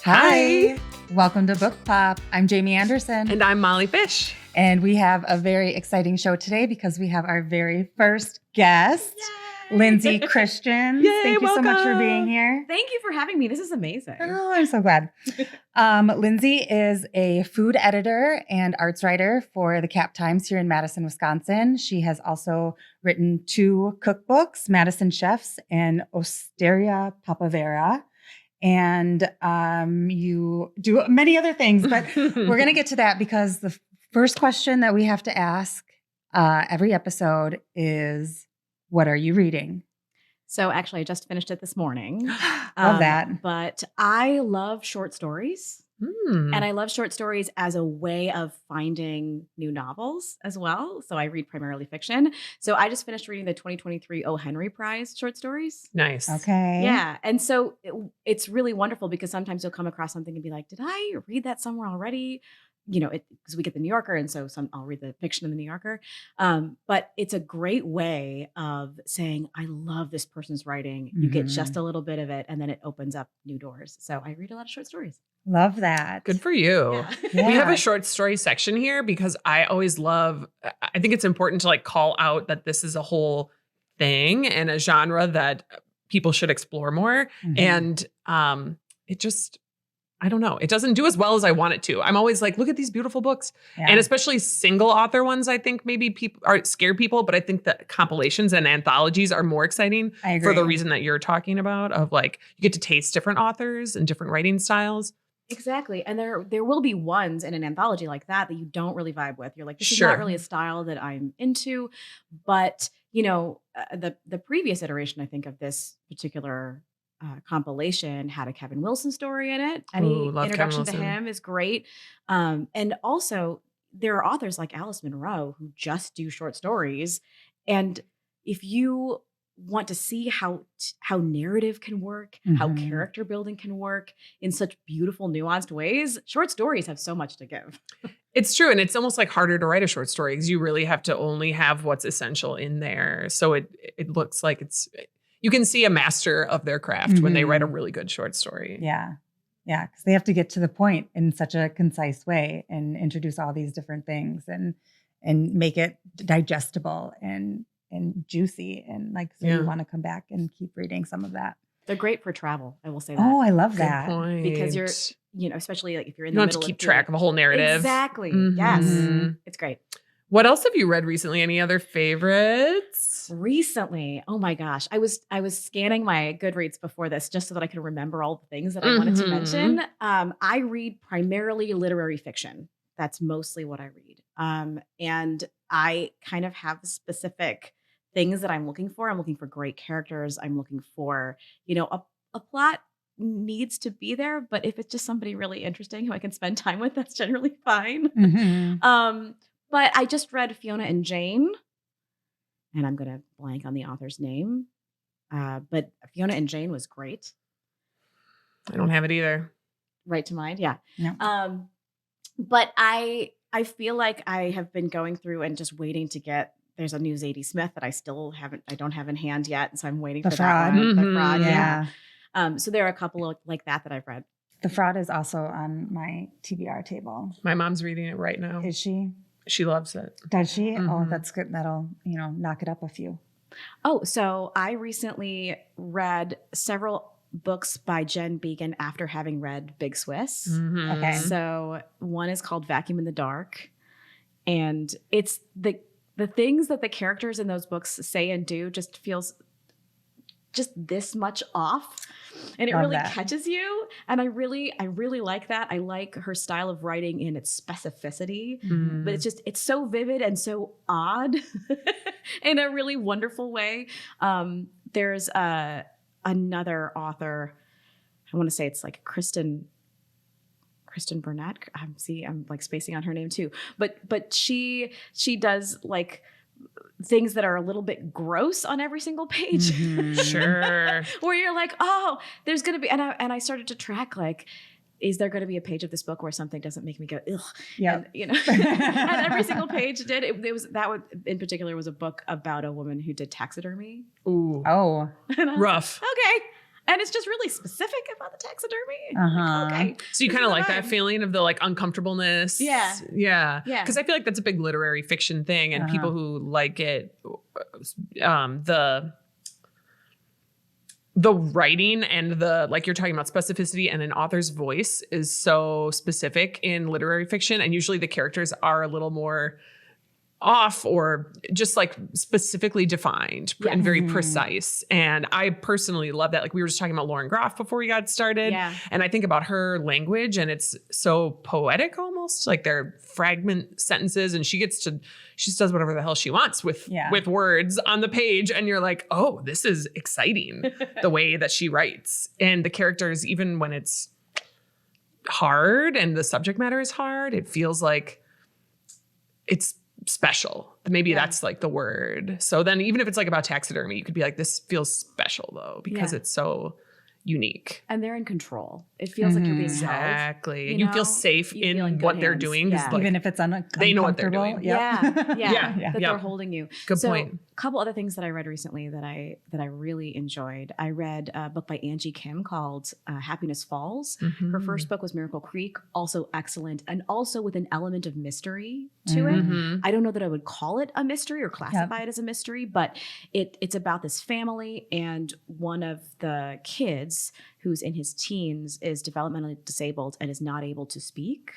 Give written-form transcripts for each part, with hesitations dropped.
Hi. Welcome to Book Pop. I'm Jamie Anderson. And I'm Molly Fish. And we have a very exciting show today because we have our very first guest, Lindsay Christians. Yay, Thank you so much for being here. Thank you for having me. This is amazing. Oh, I'm so glad. Lindsay is a food editor and arts writer for the Cap Times here in Madison, Wisconsin. She has also written 2 cookbooks, Madison Chefs and Osteria Papavero. And you do many other things, but we're going to get to that because the first question that we have to ask every episode is, what are you reading? So actually, I just finished it this morning. Love that. But I love short stories. And I love short stories as a way of finding new novels as well. So I read primarily fiction. So I just finished reading the 2023 O. Henry Prize short stories. Nice. Okay. Yeah. And so it's really wonderful because sometimes you'll come across something and be like, did I read that somewhere already? You know, because we get the New Yorker. And so I'll read the fiction in the New Yorker. But it's a great way of saying, I love this person's writing. You get just a little bit of it, and then it opens up new doors. So I read a lot of short stories. Love that. Good for you. Yeah. We have a short story section here because I always love, I think it's important to like call out that this is a whole thing and a genre that people should explore more. And it just, I don't know. It doesn't do as well as I want it to. I'm always like, look at these beautiful books. Yeah. And especially single author ones, I think maybe people are scare people, but I think that compilations and anthologies are more exciting for the reason that you're talking about of like, you get to taste different authors and different writing styles. Exactly. And there will be ones in an anthology like that you don't really vibe with. You're like, this is not really a style that I'm into. But, you know, the previous iteration, I think, of this particular compilation had a Kevin Wilson story in it. Any introduction to him is great. And also, there are authors like Alice Munro who just do short stories. And if you want to see how narrative can work, how character building can work in such beautiful, nuanced ways, short stories have so much to give. It's true. And it's almost like harder to write a short story because you really have to only have what's essential in there. So it looks like you can see a master of their craft when they write a really good short story. Yeah. Yeah. Because they have to get to the point in such a concise way and introduce all these different things and make it digestible and juicy. And like, so you want to come back and keep reading some of that. They're great for travel. I will say that. Oh, I love Good that. point. Because you're, you know, especially like if you're in you the don't middle have to keep of track of a whole narrative. Exactly. Yes. It's great. What else have you read recently? Any other favorites? Recently, oh my gosh, I was scanning my Goodreads before this just so that I could remember all the things that I wanted to mention. I read primarily literary fiction. That's mostly what I read. And I kind of have specific things that I'm looking for. I'm looking for great characters. I'm looking for, you know, a plot needs to be there, but if it's just somebody really interesting who I can spend time with, that's generally fine. But I just read Fiona and Jane, and I'm going to blank on the author's name. But Fiona and Jane was great. I don't have it either. Right to mind. Yeah. Yeah. But I feel like I have been going through and just waiting to get, there's a new Zadie Smith that I don't have in hand yet. So I'm waiting for that one. The Fraud. Yeah. So there are a couple like that I've read. The Fraud is also on my TBR table. My mom's reading it right now. Is she? She loves it. Does she? Oh, that's good. That'll, knock it up a few. Oh, so I recently read several books by Jen Began after having read Big Swiss. Okay. So one is called Vacuum in the Dark. And it's the things that the characters in those books say and do just feels just this much off. And it really catches you. And I really like that. I like her style of writing in its specificity, but it's so vivid and so odd in a really wonderful way. There's another author, I want to say it's like Kristen Burnett. I'm like spacing on her name too, but she does like things that are a little bit gross on every single page. Sure. Where you're like, oh, there's going to be, and I started to track like, is there going to be a page of this book where something doesn't make me go, ugh? Yeah. And every single page did. It was that one in particular was a book about a woman who did taxidermy. Ooh. Oh. Rough. Okay. And it's just really specific about the taxidermy. Uh-huh. Like, okay. So you kind of like that feeling of the like uncomfortableness. Yeah. Yeah. Yeah. Because I feel like that's a big literary fiction thing. And people who like it, the writing and the, like you're talking about specificity and an author's voice is so specific in literary fiction. And usually the characters are a little more off or just like specifically defined and very precise. And I personally love that. Like we were just talking about Lauren Groff before we got started. Yeah. And I think about her language and it's so poetic almost, like they're fragment sentences and she just does whatever the hell she wants with words on the page. And you're like, oh, this is exciting the way that she writes. And the characters, even when it's hard and the subject matter is hard, it feels like it's special. Maybe that's like the word. So then even if it's like about taxidermy, you could be like, this feels special though, because it's so unique. And they're in control. It feels like you're being held. Exactly. You You know? feel safe You feel in in good what they're hands. doing. 'Cause, Yeah. like, Even if it's they know what they're doing. Yep. Yeah. Yeah. That Yeah. they're holding you. Good point. A couple other things that I read recently that I really enjoyed. I read a book by Angie Kim called Happiness Falls. Her first book was Miracle Creek, also excellent, and also with an element of mystery to it. I don't know that I would call it a mystery or classify it as a mystery, but it's about this family, and one of the kids who's in his teens is developmentally disabled and is not able to speak.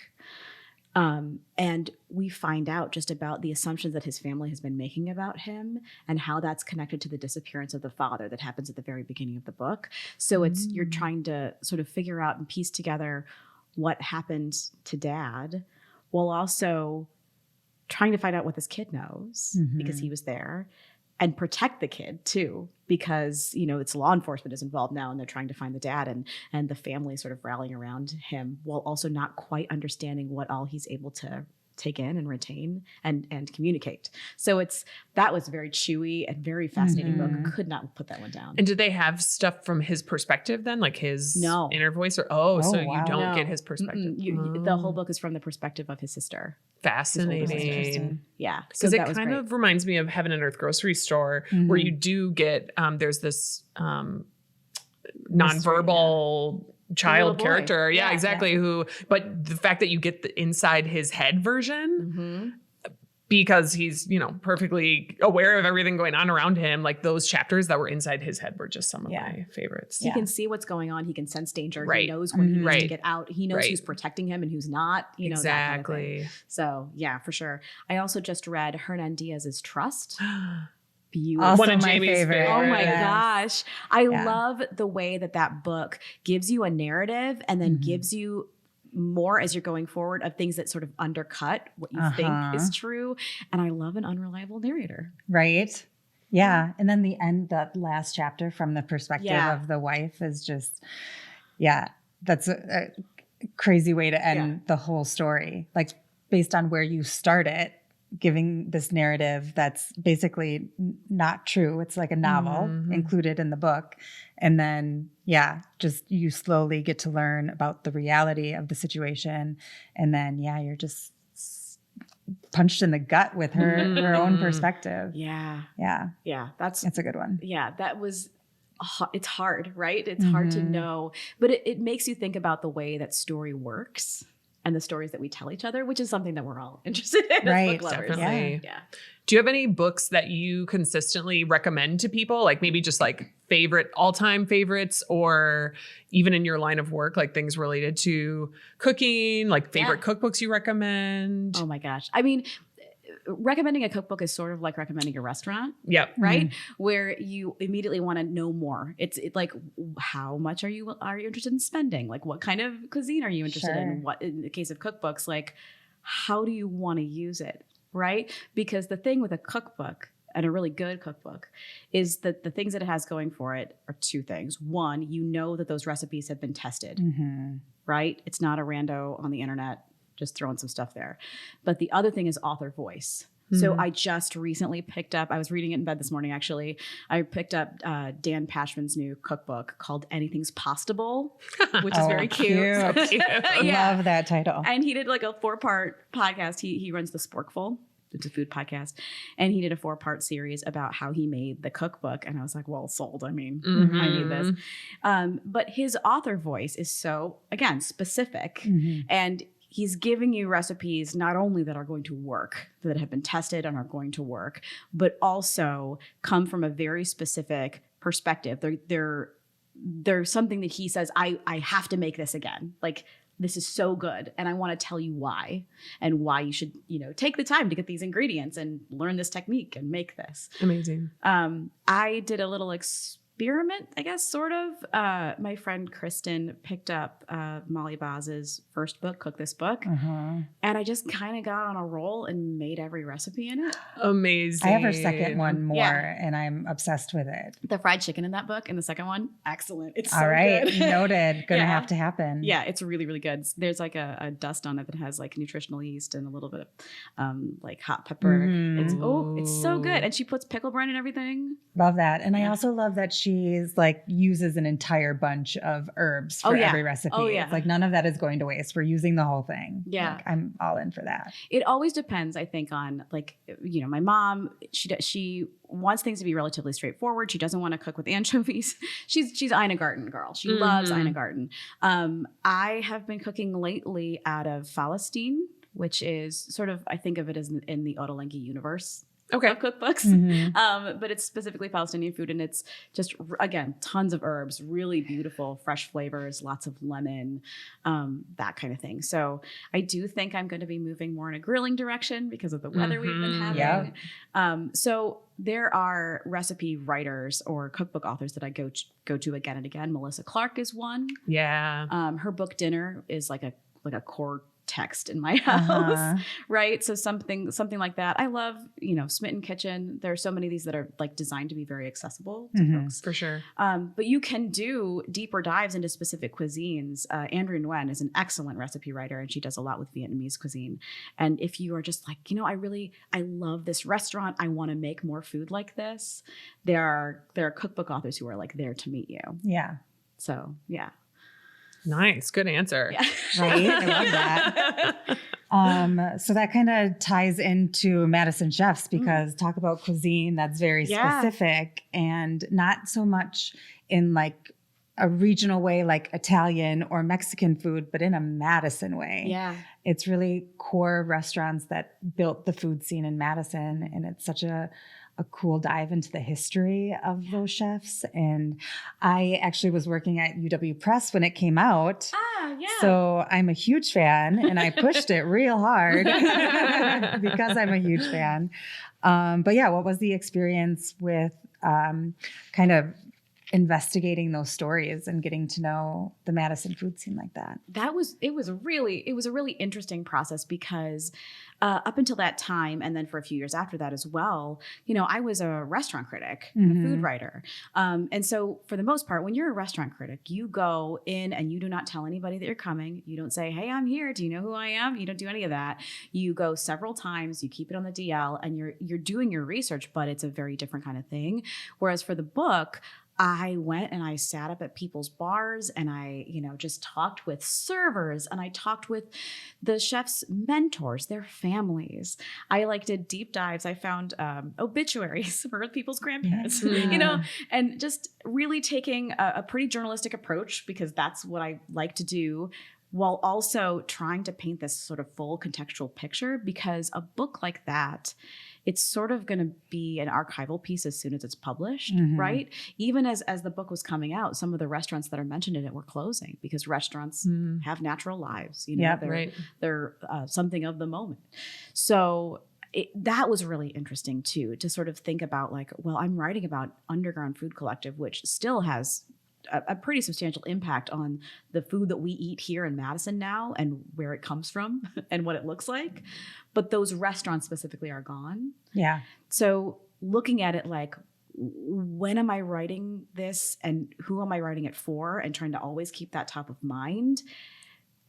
And we find out just about the assumptions that his family has been making about him and how that's connected to the disappearance of the father that happens at the very beginning of the book. So you're trying to sort of figure out and piece together what happened to dad while also trying to find out what this kid knows because he was there, and protect the kid too, because, it's law enforcement is involved now and they're trying to find the dad, and the family sort of rallying around him while also not quite understanding what all he's able to take in and retain and communicate. So that was very chewy and very fascinating book. Could not put that one down. And did they have stuff from his perspective then? Like his inner voice? Or so wow. you don't No. get his perspective. The whole book is from the perspective of his sister. Fascinating. Yeah. Because that it was kind great. of reminds me of Heaven and Earth Grocery Store, where you do get, there's this nonverbal child boy. character. Yeah, Yeah, exactly. But the fact that you get the inside his head version, because he's, perfectly aware of everything going on around him, like those chapters that were inside his head were just some of my favorites. He can see what's going on. He can sense danger. Right. He knows when he needs to Right. get out. He knows Right. who's protecting him and who's not. That kind of Exactly. thing. So yeah, for sure. I also just read Hernan Diaz's Trust. Beautiful. Also One of my Jamie's favorite. Oh my Yes. gosh. I Yeah. love the way that book gives you a narrative and then gives you more as you're going forward of things that sort of undercut what you think is true. And I love an unreliable narrator. Right. Yeah. And then that last chapter from the perspective Yeah. of the wife is just, that's a crazy way to end the whole story. Like based on where you start it, giving this narrative that's basically not true. It's like a novel included in the book. And then, just you slowly get to learn about the reality of the situation. And then, you're just punched in the gut with her own perspective. Yeah. Yeah. Yeah. It's a good one. Yeah, that was, it's hard, right? It's hard to know, but it makes you think about the way that story works and the stories that we tell each other, which is something that we're all interested in as book lovers. Definitely. Yeah. Do you have any books that you consistently recommend to people? Like maybe just like all-time favorites, or even in your line of work, like things related to cooking, like favorite cookbooks you recommend? Oh my gosh. I mean, recommending a cookbook is sort of like recommending a restaurant, Yep. right? Where you immediately want to know more. It's like, how much are you interested in spending? Like, what kind of cuisine are you interested in? What, in the case of cookbooks, like, how do you want to use it, right? Because the thing with a cookbook, and a really good cookbook, is that the things that it has going for it are two things. One, you know that those recipes have been tested, right? It's not a rando on the internet just throwing some stuff there. But the other thing is author voice. So I just recently picked up, I was reading it in bed this morning, actually. I picked up Dan Pashman's new cookbook called Anything's Possible, which is very cute. So cute. Yeah. Love that title. And he did like a 4-part podcast. He runs The Sporkful. it's a food podcast, and he did a 4-part series about how he made the cookbook. And I was like, well, sold. I mean, I need this. But his author voice is so, again, specific. And he's giving you recipes not only that are going to work, that have been tested and are going to work, but also come from a very specific perspective. There's something that he says, I have to make this again. Like, this is so good, and I want to tell you why, and why you should, take the time to get these ingredients and learn this technique and make this. Amazing. I did a little experiment, I guess, sort of. My friend Kristen picked up Molly Baz's first book, Cook This Book, and I just kind of got on a roll and made every recipe in it. Amazing. I have her second one more, and I'm obsessed with it. The fried chicken in that book, and the second one, excellent. It's so all right, good. Noted. Gonna have to happen. Yeah, it's really, really good. There's like a dust on it that has like nutritional yeast and a little bit of like hot pepper. It's so good, and she puts pickle brine and everything. Love that, and I also love that she's like uses an entire bunch of herbs for every recipe. It's like none of that is going to waste. We're using the whole thing. Yeah. Like, I'm all in for that. It always depends, I think, on like, my mom, she wants things to be relatively straightforward. She doesn't want to cook with anchovies. She's Ina Garten girl. She loves Ina Garten. I have been cooking lately out of Falastine, which is sort of, I think of it as in the Ottolenghi universe. Okay. Of cookbooks. But it's specifically Palestinian food, and it's just, again, tons of herbs, really beautiful, fresh flavors, lots of lemon, that kind of thing. So I do think I'm going to be moving more in a grilling direction because of the weather we've been having. So there are recipe writers or cookbook authors that I go to again and again. Melissa Clark is one. Yeah. Her book Dinner is like a core text in my house, right? So something like that. I love, Smitten Kitchen. There are so many of these that are like designed to be very accessible to folks. For sure. But you can do deeper dives into specific cuisines. Andrea Nguyen is an excellent recipe writer, and she does a lot with Vietnamese cuisine. And if you are just like, I love this restaurant, I want to make more food like this, there are cookbook authors who are like there to meet you. Yeah. So, yeah. Nice. Good answer. Yeah. Right. I love that. So that kind of ties into Madison Chefs, because talk about cuisine that's very specific and not so much in like a regional way, like Italian or Mexican food, but in a Madison way. Yeah. It's really core restaurants that built the food scene in Madison. And it's such a cool dive into the history of those chefs. And I actually was working at UW Press when it came out. Yeah. So I'm a huge fan, and I pushed it real hard because I'm a huge fan. But yeah, what was the experience with kind of investigating those stories and getting to know the Madison food scene like that? It was a really interesting process because up until that time, and then for a few years after that as well, I was a restaurant critic and a food writer. And so for the most part, when you're a restaurant critic, you go in and you do not tell anybody that you're coming. You don't say, hey, I'm here. Do you know who I am? You don't do any of that. You go several times, you keep it on the DL, and you're doing your research, but it's a very different kind of thing. Whereas for the book, I went and I sat up at people's bars, and I, just talked with servers, and I talked with the chefs' mentors, their families. I did deep dives. I found obituaries for people's grandparents, and just really taking a pretty journalistic approach, because that's what I like to do, while also trying to paint this sort of full contextual picture, because a book like that, it's sort of going to be an archival piece as soon as it's published, right? Even as the book was coming out, some of the restaurants that are mentioned in it were closing because restaurants have natural lives. They're something of the moment. So that was really interesting too, to sort of think about I'm writing about Underground Food Collective, which still has a pretty substantial impact on the food that we eat here in Madison now and where it comes from and what it looks like. But those restaurants specifically are gone. Yeah. So looking at it when am I writing this and who am I writing it for, and trying to always keep that top of mind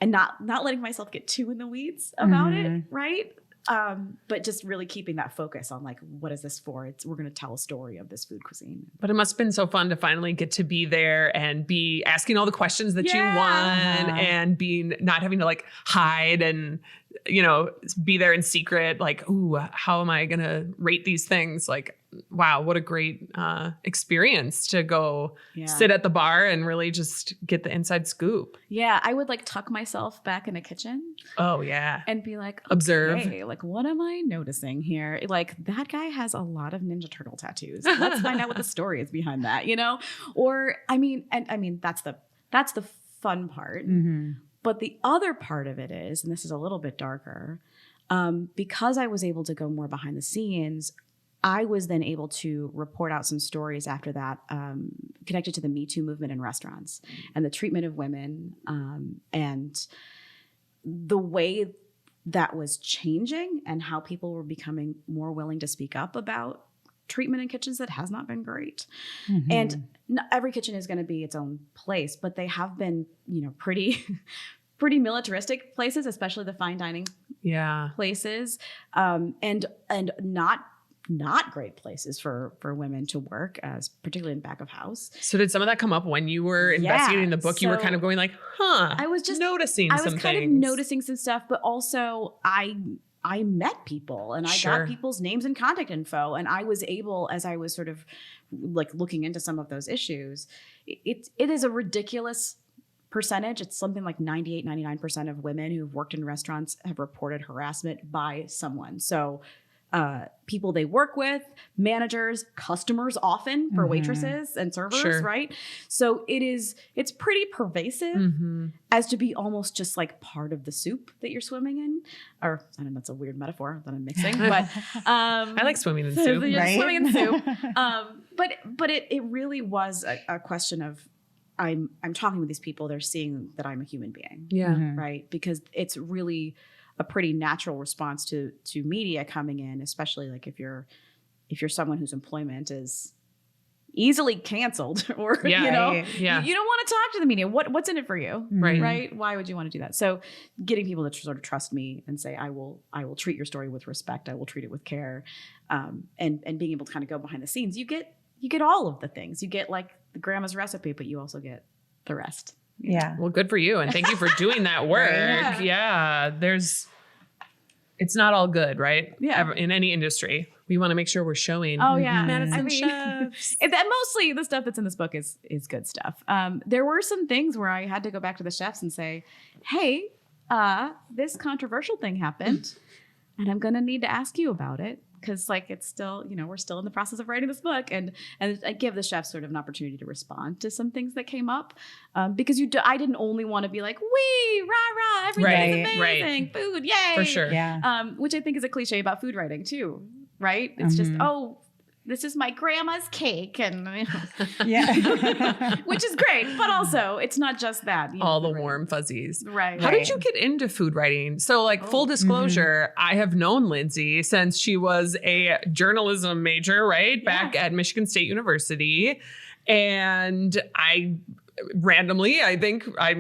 and not letting myself get too in the weeds about it, right? But just really keeping that focus on like, what is this for? We're going to tell a story of this food cuisine. But it must have been so fun to finally get to be there and be asking all the questions that you want and not having to like hide and, be there in secret. Like, ooh, how am I going to rate these things? Like, wow, what a great experience to go sit at the bar and really just get the inside scoop. Yeah, I would like tuck myself back in a kitchen. Oh, yeah. And be like, observe. Okay, like, what am I noticing here? Like, that guy has a lot of Ninja Turtle tattoos. Let's find out what the story is behind that, Or, that's the fun part. Mm-hmm. But the other part of it is, and this is a little bit darker, because I was able to go more behind the scenes, I was then able to report out some stories after that connected to the Me Too movement in restaurants and the treatment of women and the way that was changing and how people were becoming more willing to speak up about treatment in kitchens that has not been great. Mm-hmm. And every kitchen is going to be its own place, but they have been, pretty militaristic places, especially the fine dining places, and not great places for women to work, as particularly in back of house. So did some of that come up when you were investigating the book? You were kind of going like, I was just noticing I some was kind things. of noticing some stuff, but also I met people and I got people's names and contact info. And I was able, as I was sort of like looking into some of those issues, it is a ridiculous percentage. It's something like 98, 99% of women who've worked in restaurants have reported harassment by someone. So people they work with, managers, customers often for waitresses and servers, right? So it's pretty pervasive as to be almost just like part of the soup that you're swimming in. Or I don't know, that's a weird metaphor that I'm mixing, but I like swimming in soup. You're right? swimming in soup. But it really was a question of I'm talking with these people, they're seeing that I'm a human being. Yeah. Right? Because it's really a pretty natural response to media coming in, especially like if you're someone whose employment is easily canceled or you don't want to talk to the media. What's in it for you? Right? Why would you want to do that? So getting people to sort of trust me and say, I will treat your story with respect. I will treat it with care. And being able to kind of go behind the scenes, you get all of the things. You get like the grandma's recipe, but you also get the rest. Yeah. Well, good for you. And thank you for doing that work. It's not all good, right? Yeah. In any industry, we want to make sure we're showing. Oh yeah. Madison Chefs. That mostly the stuff that's in this book is good stuff. There were some things where I had to go back to the chefs and say, hey, this controversial thing happened and I'm going to need to ask you about it. Cause like, it's still, we're still in the process of writing this book and I give the chefs sort of an opportunity to respond to some things that came up. Because I didn't only want to be like, wee, rah, rah, everything's amazing, food, yay. For sure. Yeah. Which I think is a cliche about food writing too, right? It's just, this is my grandma's cake and which is great, but also it's not just that. All the warm fuzzies. Right. How did you get into food writing? So like full disclosure, I have known Lindsay since she was a journalism major, right? Back at Michigan State University. And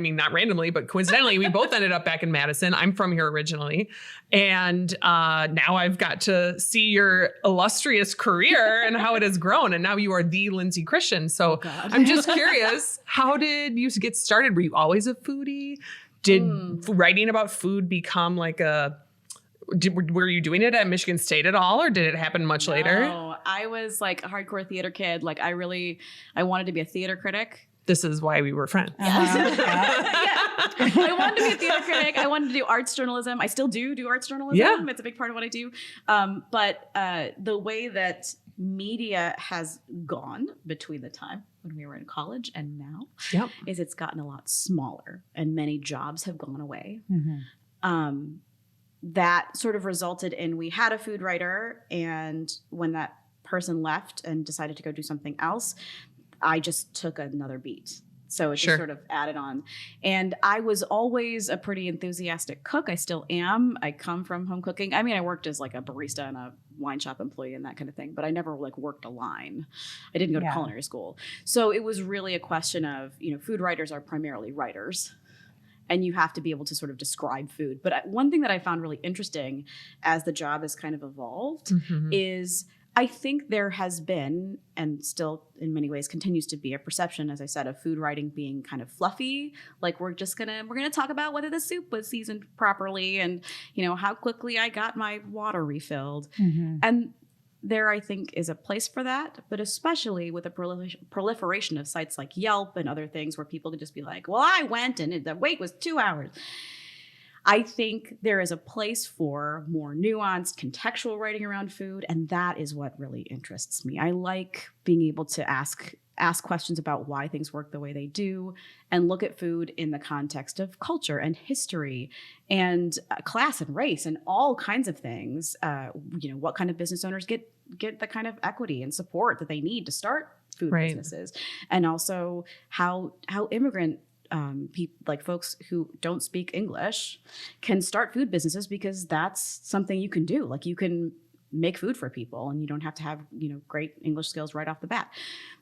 not randomly, but coincidentally, we both ended up back in Madison. I'm from here originally. And now I've got to see your illustrious career and how it has grown. And now you are the Lindsay Christians. So I'm just curious, how did you get started? Were you always a foodie? Did writing about food become like were you doing it at Michigan State at all? Or did it happen much later? No, I was like a hardcore theater kid. Like I wanted to be a theater critic. This is why we were friends. I wanted to be a theater critic. I wanted to do arts journalism. I still do arts journalism. Yeah. It's a big part of what I do. But the way that media has gone between the time when we were in college and now is it's gotten a lot smaller and many jobs have gone away. That sort of resulted in, we had a food writer, and when that person left and decided to go do something else, I just took another beat. So it just sort of added on. And I was always a pretty enthusiastic cook. I still am. I come from home cooking. I mean, I worked as like a barista and a wine shop employee and that kind of thing, but I never like worked a line. I didn't go to culinary school. So it was really a question of, food writers are primarily writers. and you have to be able to sort of describe food. But one thing that I found really interesting as the job has kind of evolved is I think there has been, and still in many ways continues to be, a perception, as I said, of food writing being kind of fluffy. Like we're gonna talk about whether the soup was seasoned properly and, you know, how quickly I got my water refilled. And there, I think, is a place for that, but especially with the proliferation of sites like Yelp and other things where people can just be like, well, I went and the wait was 2 hours. I think there is a place for more nuanced, contextual writing around food, and that is what really interests me. I like being able to ask questions about why things work the way they do and look at food in the context of culture and history and class and race and all kinds of things. You know, what kind of business owners get the kind of equity and support that they need to start food businesses, and also how immigrant like folks who don't speak English can start food businesses, because that's something you can do. Like you can make food for people and you don't have to have, you know, great English skills right off the bat.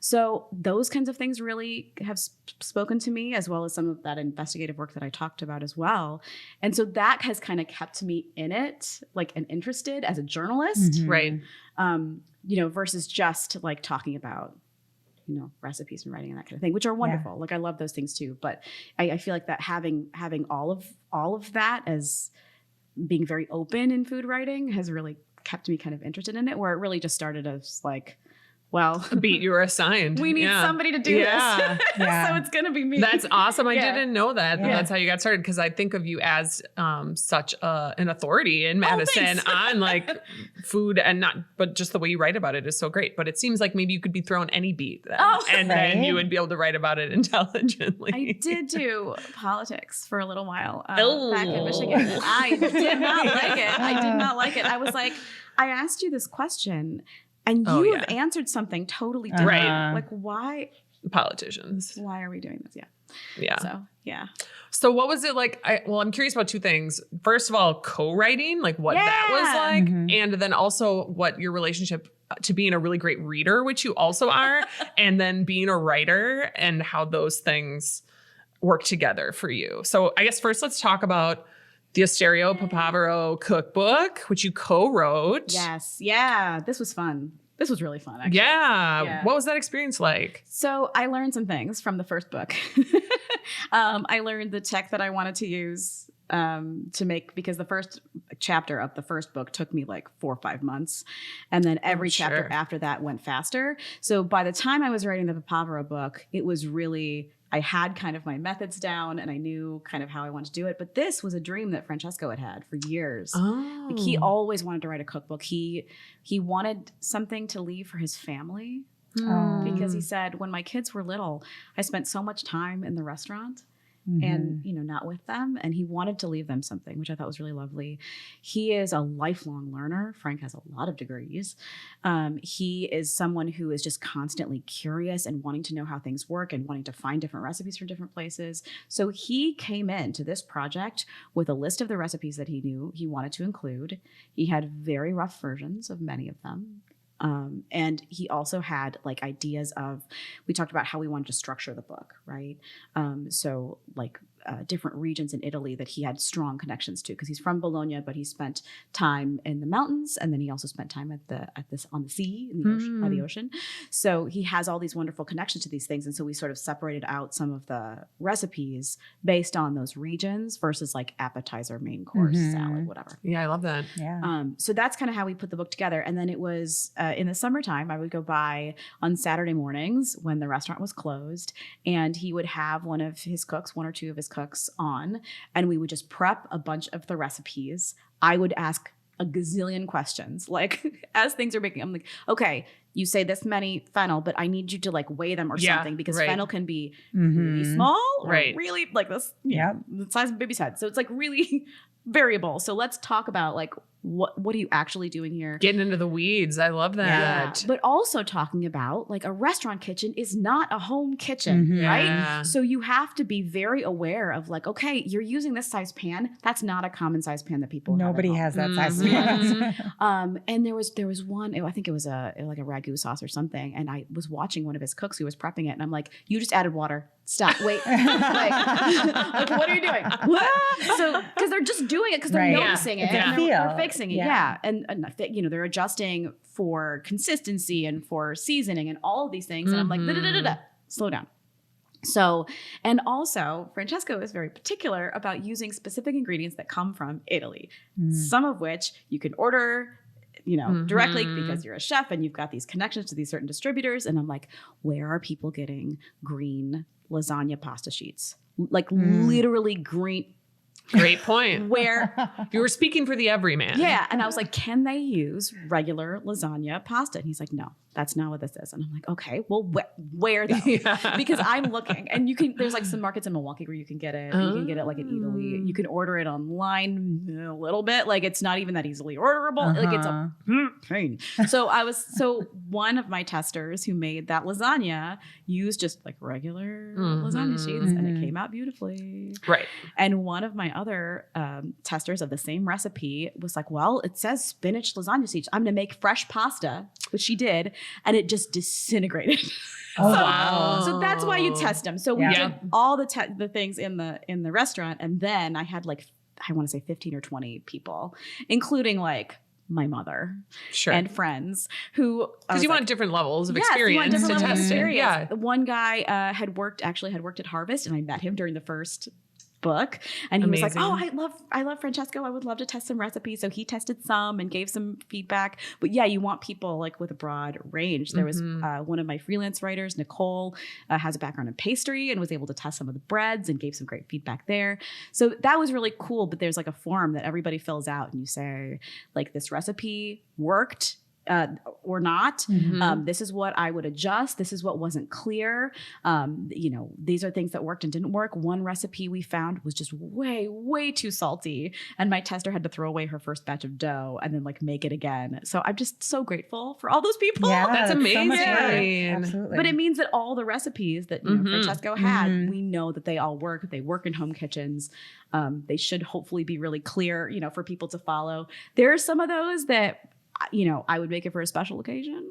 So those kinds of things really have spoken to me, as well as some of that investigative work that I talked about as well. And so that has kind of kept me in it, like, and interested as a journalist, Right. You know, versus just like talking about, you know, recipes and writing and that kind of thing, which are wonderful. Yeah. Like I love those things too. But I feel like that having all of that as being very open in food writing has really kept me kind of interested in it, where it really just started as like, well, a beat you were assigned. We need somebody to do this. So it's going to be me. That's awesome. I didn't know that. That's how you got started. Cause I think of you as such an authority in Madison on like food, and but just the way you write about it is so great. But it seems like maybe you could be thrown any beat then, then you would be able to write about it intelligently. I did do politics for a little while back in Michigan. And I did not like it. I did not like it. I was like, I asked you this question and you have answered something totally different. Right. Like, why? Politicians. Why are we doing this? Yeah. So, yeah. So what was it like? I'm curious about two things. First of all, co-writing, like what that was like. And then also what your relationship to being a really great reader, which you also are, and then being a writer and how those things work together for you. So I guess first let's talk about the Osteria Papavero Cookbook, which you co-wrote. Yes. Yeah. This was fun. This was really fun, actually. Yeah. What was that experience like? So I learned some things from the first book. I learned the tech that I wanted to use to make, because the first chapter of the first book took me like 4 or 5 months. And then every chapter after that went faster. So by the time I was writing the Papavero book, it was really, I had kind of my methods down and I knew kind of how I wanted to do it. But this was a dream that Francesco had for years. Like he always wanted to write a cookbook. He wanted something to leave for his family, because he said, when my kids were little, I spent so much time in the restaurant and, you know, not with them. And he wanted to leave them something, which I thought was really lovely. He is a lifelong learner. Frank has a lot of degrees. He is someone who is just constantly curious and wanting to know how things work and wanting to find different recipes from different places. So he came into this project with a list of the recipes that he knew he wanted to include. He had very rough versions of many of them. And he also had like ideas of, we talked about how we wanted to structure the book, right? So like different regions in Italy that he had strong connections to, because he's from Bologna, but he spent time in the mountains, and then he also spent time on the sea, in the ocean, by the ocean. So he has all these wonderful connections to these things, and so we sort of separated out some of the recipes based on those regions versus like appetizer, main course, salad, whatever. Yeah, I love that. Yeah. So that's kind of how we put the book together. And then it was in the summertime, I would go by on Saturday mornings when the restaurant was closed, and he would have one of his cooks, one or two of his cooks on, and we would just prep a bunch of the recipes. I would ask a gazillion questions, like as things are making, I'm like, okay, you say this many fennel, but I need you to like weigh them or something, because fennel can be really small or really like this, the size of a baby's head. So it's like really variable. So let's talk about like what are you actually doing here? Getting into the weeds. I love that. But also talking about like a restaurant kitchen is not a home kitchen, right? Yeah. So you have to be very aware of like, okay, you're using this size pan. That's not a common size pan that people Nobody have at home. has that size pan. And there was one, I think it was like a ragu sauce or something. And I was watching one of his cooks who was prepping it. And I'm like, you just added water. Stop. Wait. like, what are you doing? So, because they're just doing it because they're noticing it and they're fixing it. Yeah. And they're adjusting for consistency and for seasoning and all of these things. And I'm like, slow down. So, and also Francesco is very particular about using specific ingredients that come from Italy, some of which you can order directly because you're a chef and you've got these connections to these certain distributors. And I'm like, where are people getting green lasagna pasta sheets? Like literally green. Great point. Where you were speaking for the everyman. Yeah. And I was like, can they use regular lasagna pasta? And he's like, no, that's not what this is. And I'm like, okay, well, where though? Because I'm looking and there's like some markets in Milwaukee where you can get it. You can get it like in Italy. You can order it online a little bit. Like it's not even that easily orderable. Like it's a pain. So one of my testers who made that lasagna used just like regular lasagna sheets and it came out beautifully. Right. And one of my other testers of the same recipe was like, well, it says spinach lasagna sheets. I'm going to make fresh pasta, which she did. And it just disintegrated. Oh, wow. So that's why you test them. So we did all the things in the restaurant. And then I had like, I want to say 15 or 20 people, including like my mother and friends who, because you want different levels of experience to test it. Yeah. One guy had worked at Harvest and I met him during the first book and he was like, oh, I love Francesco. I would love to test some recipes. So he tested some and gave some feedback. But yeah, you want people like with a broad range. There was one of my freelance writers, Nicole, has a background in pastry and was able to test some of the breads and gave some great feedback there. So that was really cool. But there's like a form that everybody fills out and you say like this recipe worked or not. This is what I would adjust. This is what wasn't clear. These are things that worked and didn't work. One recipe we found was just way, way too salty. And my tester had to throw away her first batch of dough and then like make it again. So I'm just so grateful for all those people. Yeah, that's amazing. So absolutely. But it means that all the recipes that Francesco had, we know that they all work. They work in home kitchens. They should hopefully be really clear, for people to follow. There are some of those that I would make it for a special occasion.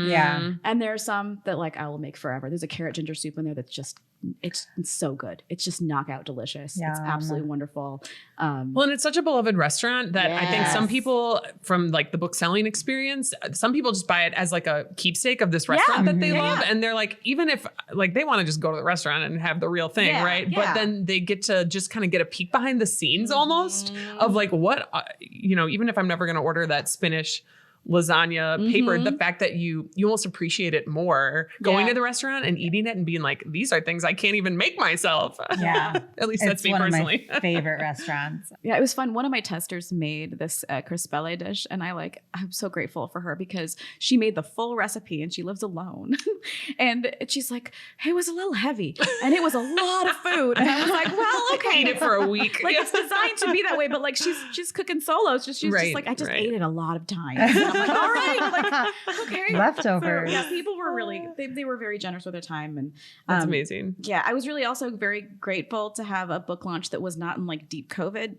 Yeah. And there are some that like I will make forever. There's a carrot ginger soup in there that's just, it's so good. It's just knockout delicious. It's absolutely wonderful. Well, and it's such a beloved restaurant that I think some people from like the book selling experience, some people just buy it as like a keepsake of this restaurant that they love. And they're like, even if like they want to just go to the restaurant and have the real thing, right? But then they get to just kind of get a peek behind the scenes almost of like what, even if I'm never going to order that spinach lasagna paper, the fact that you almost appreciate it more going to the restaurant and eating it and being like, these are things I can't even make myself. Yeah. At least that's me personally. One of my favorite restaurants. Yeah, it was fun. One of my testers made this crispelle dish and I'm so grateful for her because she made the full recipe and she lives alone. And she's like, hey, it was a little heavy and it was a lot of food. And I was like, well, okay. Eat it for a week. Like it's designed to be that way, but like she's cooking solo. So she's just like, I just ate it a lot of times. I'm like, all right, like, okay. Leftovers. So, yeah, people were really, they were very generous with their time. And that's amazing. Yeah, I was really also very grateful to have a book launch that was not in like deep COVID.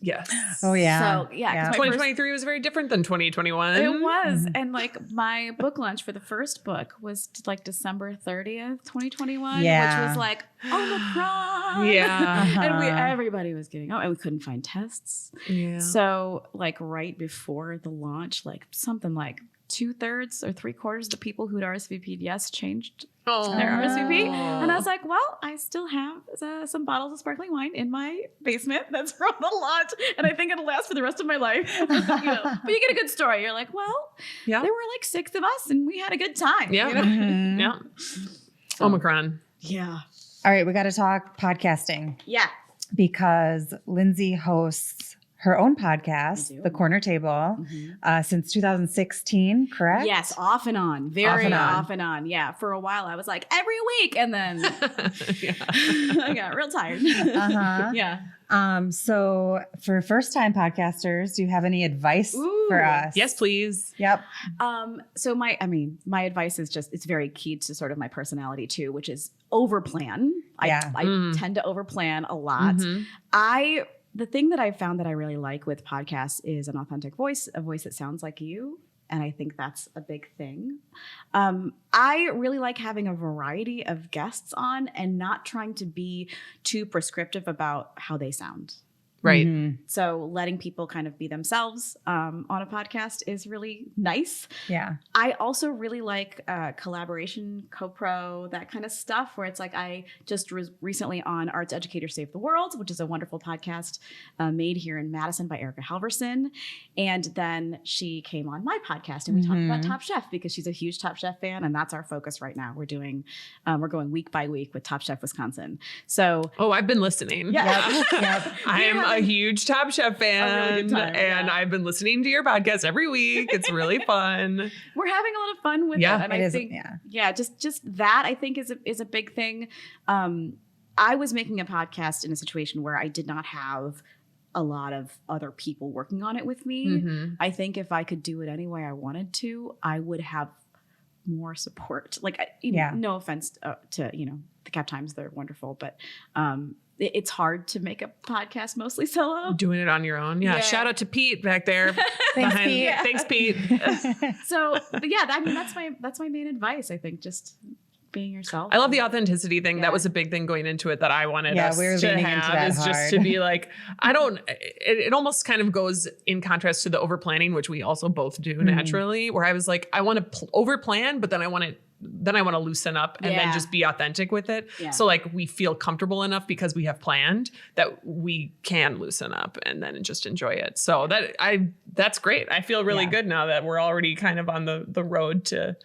Yes. Oh yeah. So yeah. 2023 was very different than 2021. It was. And like my book launch for the first book was like December 30th, 2021, which was like Omicron. Yeah. And everybody was getting and we couldn't find tests. Yeah. So like right before the launch, like something like 2/3 or 3/4 of the people who'd RSVP'd yes changed their RSVP. And I was like, well, I still have some bottles of sparkling wine in my basement that's from the launch. And I think it'll last for the rest of my life. But you get a good story. You're like, well, there were like 6 of us and we had a good time. Yeah. Yeah. Omicron. Yeah. All right. We got to talk podcasting. Yeah. Because Lindsay hosts her own I podcast, do. The Corner Table, since 2016, correct? Yes, off and on. Very off and on. Yeah. For a while I was like every week, and then I got real tired. Uh-huh. Yeah. So for first-time podcasters, do you have any advice for us? Yes, please. Yep. So my advice is just, it's very key to sort of my personality too, which is overplan. I tend to overplan a lot. The thing that I found that I really like with podcasts is an authentic voice, a voice that sounds like you. And I think that's a big thing. I really like having a variety of guests on and not trying to be too prescriptive about how they sound. Right. So letting people kind of be themselves on a podcast is really nice. Yeah. I also really like collaboration, co-pro, that kind of stuff, where it's like I just recently on Arts Educators Save the World, which is a wonderful podcast made here in Madison by Erica Halverson. And then she came on my podcast and we talked about Top Chef because she's a huge Top Chef fan. And that's our focus right now. We're going week by week with Top Chef Wisconsin. So. Oh, I've been listening. Yeah. Yep. I am a huge Top Chef fan, really good time, and I've been listening to your podcast every week. It's really fun. We're having a lot of fun with it. And I think, just that I think is a big thing. I was making a podcast in a situation where I did not have a lot of other people working on it with me. I think if I could do it any way I wanted to, I would have more support. Like, no offense to the Cap Times, they're wonderful, but it's hard to make a podcast mostly solo. Doing it on your own. Yeah. Shout out to Pete back there. Thanks, Pete. Thanks, Pete. So, but yeah, that's my main advice. I think just being yourself. I love the authenticity thing. That was a big thing going into it that I wanted us we were to leaning into have, that is just hard. to be like, it almost kind of goes in contrast to the over planning, which we also both do naturally, where I was like, I want to over plan, but then I want to loosen up and then just be authentic with it. Yeah. So like we feel comfortable enough because we have planned that we can loosen up and then just enjoy it. So that's great. I feel really good now that we're already kind of on the road to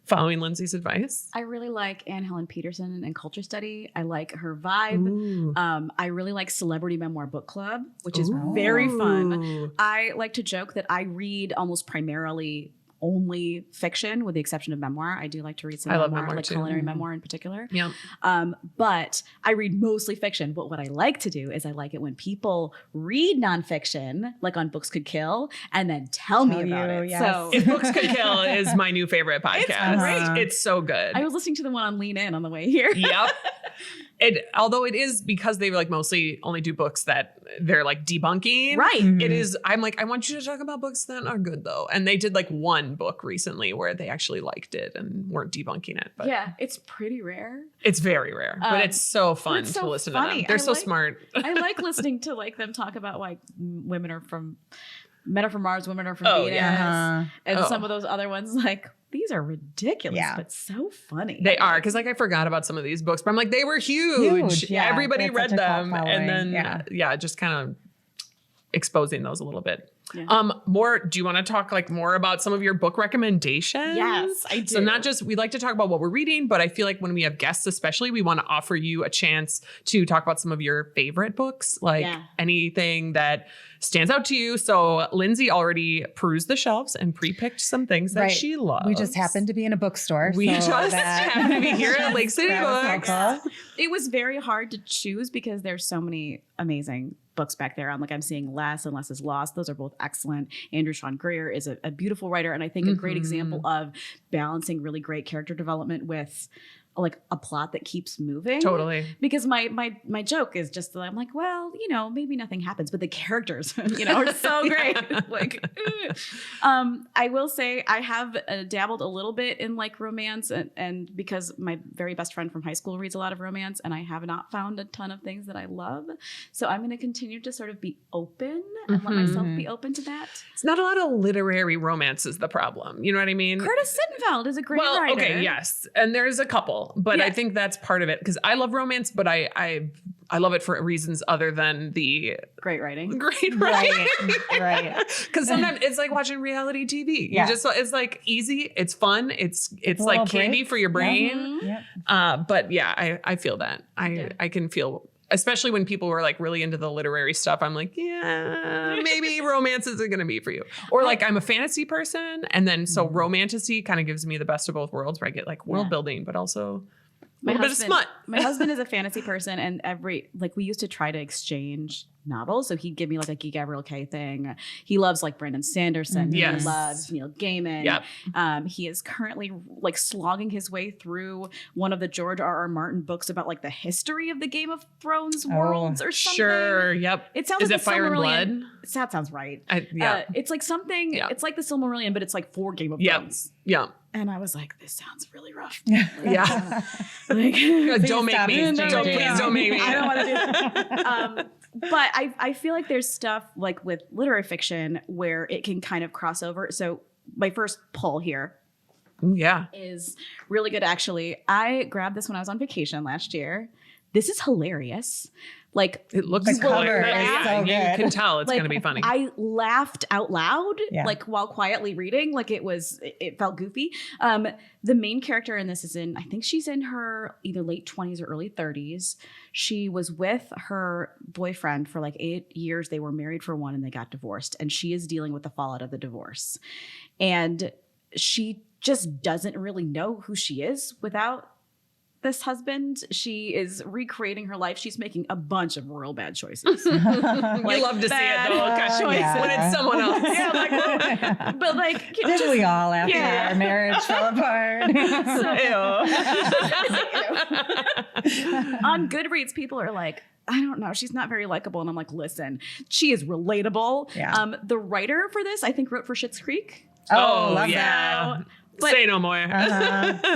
following Lindsay's advice. I really like Anne Helen Peterson and Culture Study. I like her vibe. I really like Celebrity Memoir Book Club, which is very fun. I like to joke that I read almost primarily only fiction, with the exception of memoir. I do like to read some memoir, like culinary memoir in particular. Yeah. But I read mostly fiction. But what I like to do is I like it when people read nonfiction, like on Books Could Kill, and then tell me about it. Yes. So If Books Could Kill is my new favorite podcast. It's great. It's so good. I was listening to the one on Lean In on the way here. Yep. Although it is because they like mostly only do books that they're like debunking. Right. It is. I'm like, I want you to talk about books that are good though. And they did like one book recently where they actually liked it and weren't debunking it. But yeah, it's pretty rare. It's very rare, but it's so fun it's to so listen funny. to them. They're so like- smart. I like listening to like them talk about like men are from Mars, women are from Oh, Venus, yeah. and some of those other ones. Like these are ridiculous, but so funny. They are, because like I forgot about some of these books, but I'm like, they were huge. Yeah, Everybody that's read such a cult them, and following. then just kind of exposing those a little bit. Yeah. Do you want to talk like more about some of your book recommendations? Yes, I do. So not just, we like to talk about what we're reading, but I feel like when we have guests, especially, we want to offer you a chance to talk about some of your favorite books, like anything that stands out to you. So Lindsay already perused the shelves and pre-picked some things that she loves. We just happened to be in a bookstore. We just happened to be here at Lake City Books. It was very hard to choose because there's so many amazing books back there. I'm seeing Less and Less is Lost. Those are both excellent. Andrew Sean Greer is a beautiful writer, and I think a great example of balancing really great character development with like a plot that keeps moving. Totally. Because my joke is just that I'm like, well, maybe nothing happens, but the characters, are so great. I will say I have dabbled a little bit in like romance, and because my very best friend from high school reads a lot of romance, and I have not found a ton of things that I love. So I'm going to continue to sort of be open and let myself be open to that. It's not a lot of literary romance is the problem. You know what I mean? Curtis Sittenfeld is a great writer. Okay, yes. And there's a couple, but I think that's part of it, because I love romance, but I love it for reasons other than the great writing. Right. Because sometimes it's like watching reality TV. Yeah. It's like easy, it's fun, it's like candy for your brain. Yeah. But yeah, I feel that. I can feel especially when people were like really into the literary stuff, I'm like, yeah, maybe romance isn't going to be for you. Or like I'm a fantasy person. And then so romantasy kind of gives me the best of both worlds where I get like world building, but also a little bit of smut. My husband is a fantasy person, and we used to try to exchange novels. So he'd give me like a Guy Gabriel Kay thing. He loves like Brandon Sanderson. Yes. He loves Neil Gaiman. Yep. He is currently like slogging his way through one of the George R.R. Martin books about like the history of the Game of Thrones worlds or something. Sure. Yep. It sounds is like it Fire and Blood? That sounds right. Yeah. It's like something. Yeah. It's like the Silmarillion, but it's like for Game of Thrones. Yeah. And I was like, this sounds really rough. Yeah. Like, don't make me. Please don't make me. I don't want to do that. But I feel like there's stuff like with literary fiction where it can kind of cross over. So my first pull here is really good, actually. I grabbed this when I was on vacation last year. This is hilarious. Like it looks the cover is so you good. can tell it's like, going to be funny. I laughed out loud, like while quietly reading. Like it felt goofy. The main character in this is I think she's in her either late 20s or early 30s. She was with her boyfriend for like 8 years. They were married for 1 and they got divorced. And she is dealing with the fallout of the divorce. And she just doesn't really know who she is without this husband. She is recreating her life. She's making a bunch of real bad choices. You love to see it though. When it's someone else. But like, didn't we all after our marriage fell apart? On Goodreads, people are like, I don't know, she's not very likable. And I'm like, listen, she is relatable. Yeah. The writer for this, I think, wrote for Schitt's Creek. Love yeah. that. But say no more.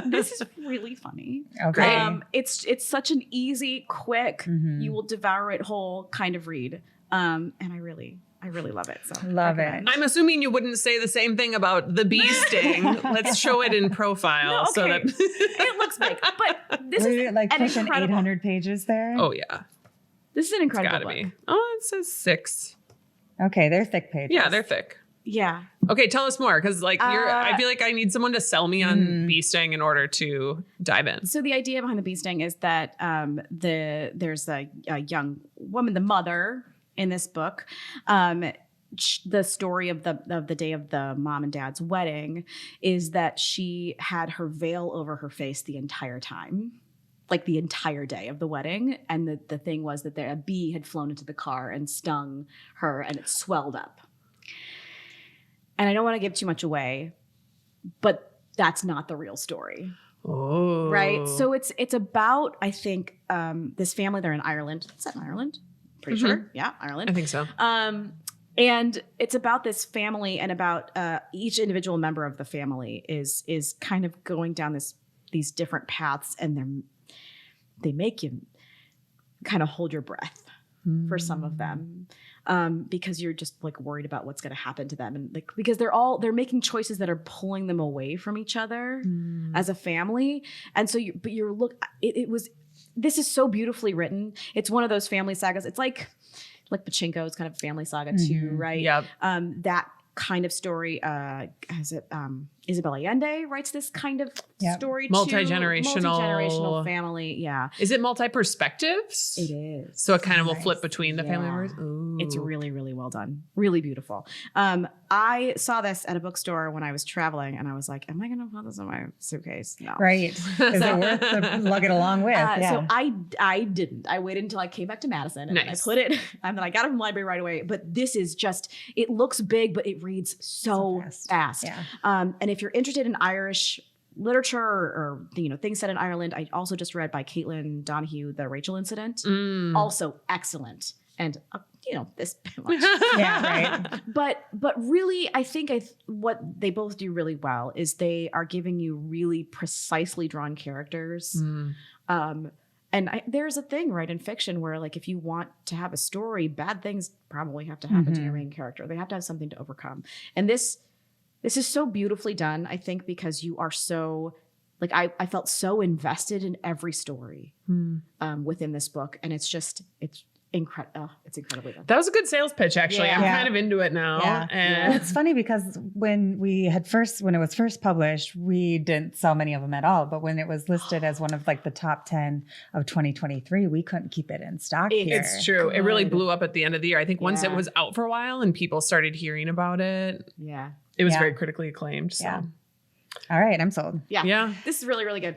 This is really funny. Okay. It's such an easy, quick, you will devour it whole kind of read. And I really love it. So love it. I'm assuming you wouldn't say the same thing about the bee sting. Let's show it in profile so that it looks big. But this is like an pushing incredible 800 pages there. Oh yeah. This is an incredible book. Be. Oh, it says 6. Okay, they're thick pages. Yeah, they're thick. Yeah. Okay, tell us more, because like I feel like I need someone to sell me on bee sting in order to dive in. So the idea behind the bee sting is that there's a young woman, the mother in this book. The story of the day of the mom and dad's wedding is that she had her veil over her face the entire time. Like the entire day of the wedding. And the thing was that a bee had flown into the car and stung her and it swelled up. And I don't want to give too much away, but that's not the real story. Oh. Right? So it's about, I think, this family, they're in Ireland. Is that in Ireland? Pretty sure. Yeah, Ireland. I think so. And it's about this family and about each individual member of the family is kind of going down these different paths, and they make you kind of hold your breath for some of them. Because you're just like worried about what's going to happen to them. And like, because they're making choices that are pulling them away from each other as a family. And so this is so beautifully written. It's one of those family sagas. It's like Pachinko is kind of a family saga too, right? Yep. That kind of story, Isabel Allende writes this kind of story too. Multi-generational family. Yeah. Is it multi-perspectives? It is. So it kind of will flip between the family members? Ooh. It's really, really well done. Really beautiful. I saw this at a bookstore when I was traveling and I was like, am I going to put this in my suitcase? No. Right. Is it worth to lug it along with? So I didn't. I waited until I came back to Madison and then I put it, and then I got it from the library right away. But this is just, it looks big, but it reads so fast. Yeah. And if you're interested in Irish literature or things set in Ireland, I also just read by Caitlin Donahue, The Rachel Incident. Also excellent. And this much. Yeah, right. But really, I think what they both do really well is they are giving you really precisely drawn characters. And there's a thing, right, in fiction where, like, if you want to have a story, bad things probably have to happen to your main character. They have to have something to overcome. And this is so beautifully done, I think, because you are so, like, I felt so invested in every story within this book. And it's it's incredibly done. That was a good sales pitch, actually. I'm Yeah. kind of into it now. Yeah. And It's funny because when it was first published, we didn't sell many of them at all. But when it was listed as one of like the top 10 of 2023, we couldn't keep it in stock here. it's true. It really Good. blew up at the end of the year. I think once it Yeah. was out for a while and people started hearing about it, Yeah. it was Yeah. very critically acclaimed. So Yeah. All right, I'm sold. Yeah. yeah. This is really, really good.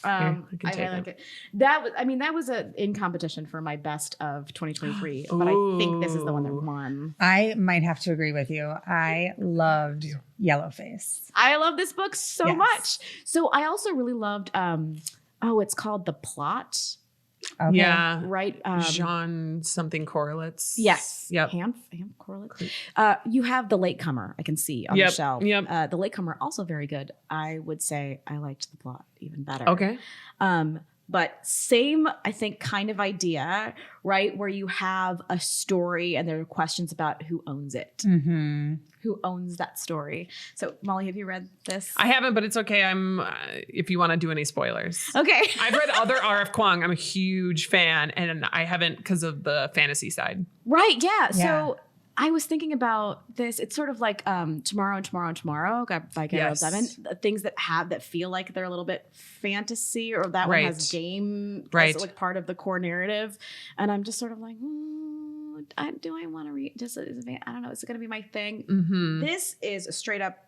I can I take like it. That was in competition for my best of 2023, but I think this is the one that won. I might have to agree with you. I loved Yellowface. I love this book so Yes. much. So I also really loved, it's called The Plot, Okay. Yeah. right? Jean something correlates. Yes. Yep. Ham correlate. You have The Latecomer, I can see on Yep, the shelf. yep. The Latecomer, also very good. I would say I liked The Plot even better. Okay. But same, I think, kind of idea, right? Where you have a story and there are questions about who owns it. Mm-hmm. Who owns that story? So, Molly, have you read this? I haven't, but it's okay. I'm if you want to do any spoilers. Okay. I've read other R.F. Kuang. I'm a huge fan, and I haven't because of the fantasy side. Right. Yeah. Yeah. So I was thinking about this. It's sort of like Tomorrow and Tomorrow and Tomorrow by Gabriel Yes. Zevin. Things that feel like they're a little bit fantasy, or that Right. one has game Right. as like part of the core narrative. And I'm just sort of like, do I want to read? I don't know. Is it going to be my thing? Mm-hmm. This is a straight up,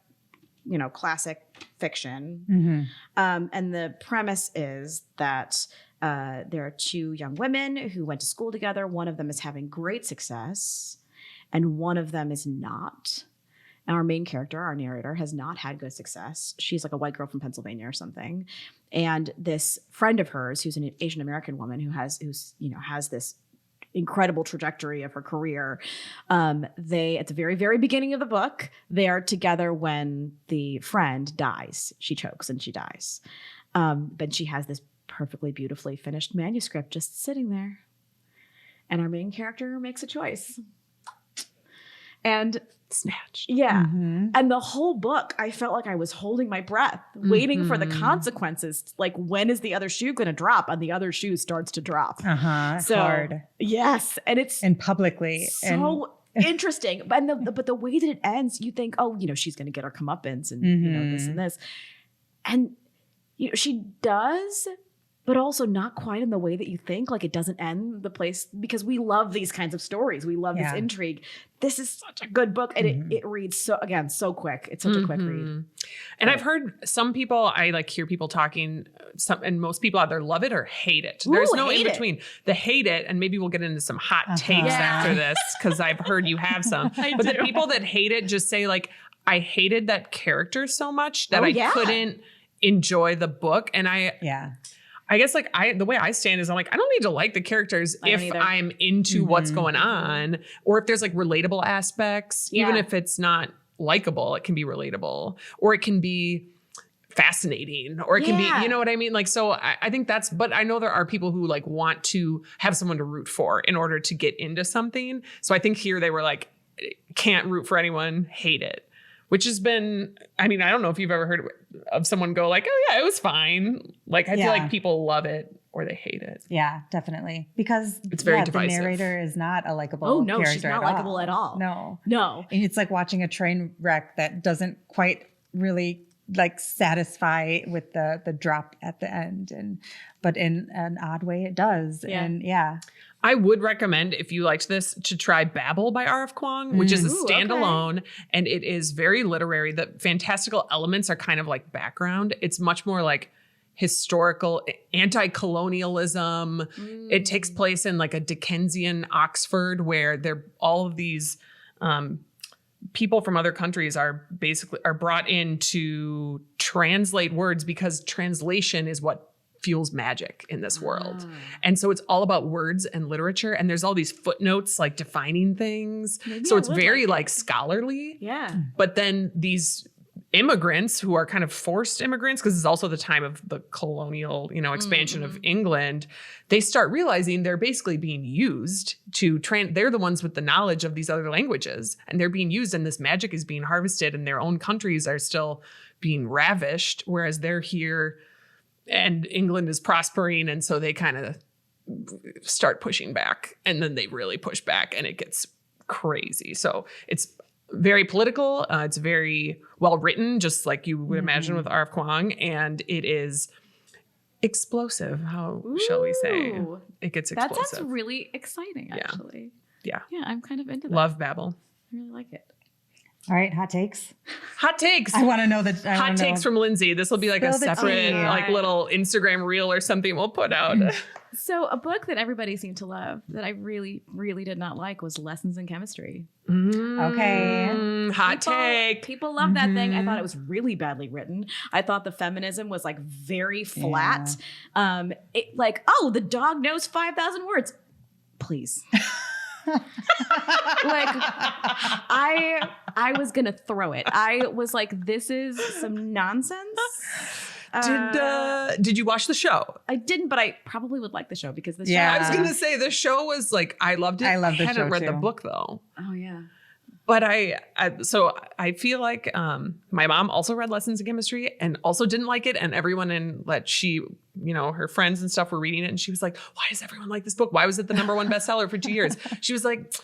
classic fiction. Mm-hmm. And the premise is that there are two young women who went to school together. One of them is having great success, and one of them is not. Our main character, our narrator, has not had good success. She's like a white girl from Pennsylvania or something. And this friend of hers, who's an Asian American woman who has this incredible trajectory of her career. They, at the very, very beginning of the book, they are together when the friend dies. She chokes and she dies. But she has this perfectly, beautifully finished manuscript just sitting there. And our main character makes a choice. And Snatch. yeah. Mm-hmm. And the whole book, I felt like I was holding my breath, waiting for the consequences. Like, when is the other shoe going to drop? And the other shoe starts to drop. Uh-huh. So, Hard. yes. And it's And publicly. so interesting. But the way that it ends, you think, she's going to get her comeuppance and, this and this. And, she does, but also not quite in the way that you think. Like, it doesn't end the place, because we love these kinds of stories. We love this intrigue. This is such a good book. And it reads so quick. It's such a quick read. And I've heard some people, I hear people talking, and most people either love it or hate it. There's no in between. The hate it, and maybe we'll get into some hot takes after this, because I've heard you have some. But the people that hate it just say, I hated that character so much that I couldn't enjoy the book. And I guess the way I stand is I'm like, I don't need to like the characters if I'm into what's going on, or if there's relatable aspects, even if it's not likable, it can be relatable, or it can be fascinating, or it can be, you know what I mean? So I think but I know there are people who want to have someone to root for in order to get into something. So I think here they were can't root for anyone, hate it. Which has been, I don't know if you've ever heard of someone go oh yeah, it was fine. I feel like people love it or they hate it. Yeah, definitely. Because it's very divisive. The narrator is not a likable character. Oh, no, she's not likable at all. No. And it's like watching a train wreck that doesn't quite really satisfy with the drop at the end. But in an odd way it does. Yeah. And yeah. I would recommend, if you liked this, to try Babel by R.F. Kuang, which is a standalone, and it is very literary. The fantastical elements are kind of background. It's much more historical, anti-colonialism. It takes place in a Dickensian Oxford, where all of these people from other countries are brought in to translate words, because translation is what fuels magic in this world. And so it's all about words and literature, and there's all these footnotes defining things. So it's very scholarly. Yeah. But then these immigrants who are kind of forced immigrants, because it's also the time of the colonial, expansion of England, they start realizing they're basically being used to they're the ones with the knowledge of these other languages, and they're being used, and this magic is being harvested, and their own countries are still being ravished, whereas they're here and England is prospering. And so they kind of start pushing back, and then they really push back and it gets crazy. So it's very political. It's very well written, just like you would imagine with R.F. Kuang. And it is explosive. How shall we say? Ooh. It gets That explosive. sounds really exciting, actually. Yeah. Yeah, I'm kind of into that. Love Babel. I really like it. All right, hot takes. Hot takes. I want to know that. Hot takes from Lindsay. This will be like a Spill the separate, tea. like little Instagram reel or something we'll put out. So a book that everybody seemed to love that I really, really did not like was Lessons in Chemistry. Okay. Hot take. People love that thing. I thought it was really badly written. I thought the feminism was like very flat. The dog knows 5,000 words. Please. Like I was gonna throw it. I was like, this is some nonsense. Did you watch the show? I didn't, but I probably would like the show because the show. Yeah. I was gonna say the show was like, I loved it. I loved the hadn't show, read the too. book though. Oh yeah. But I feel like my mom also read Lessons in Chemistry and also didn't like it. And everyone her friends and stuff were reading it. And she was like, why does everyone like this book? Why was it the #1 bestseller for 2 years? She was like,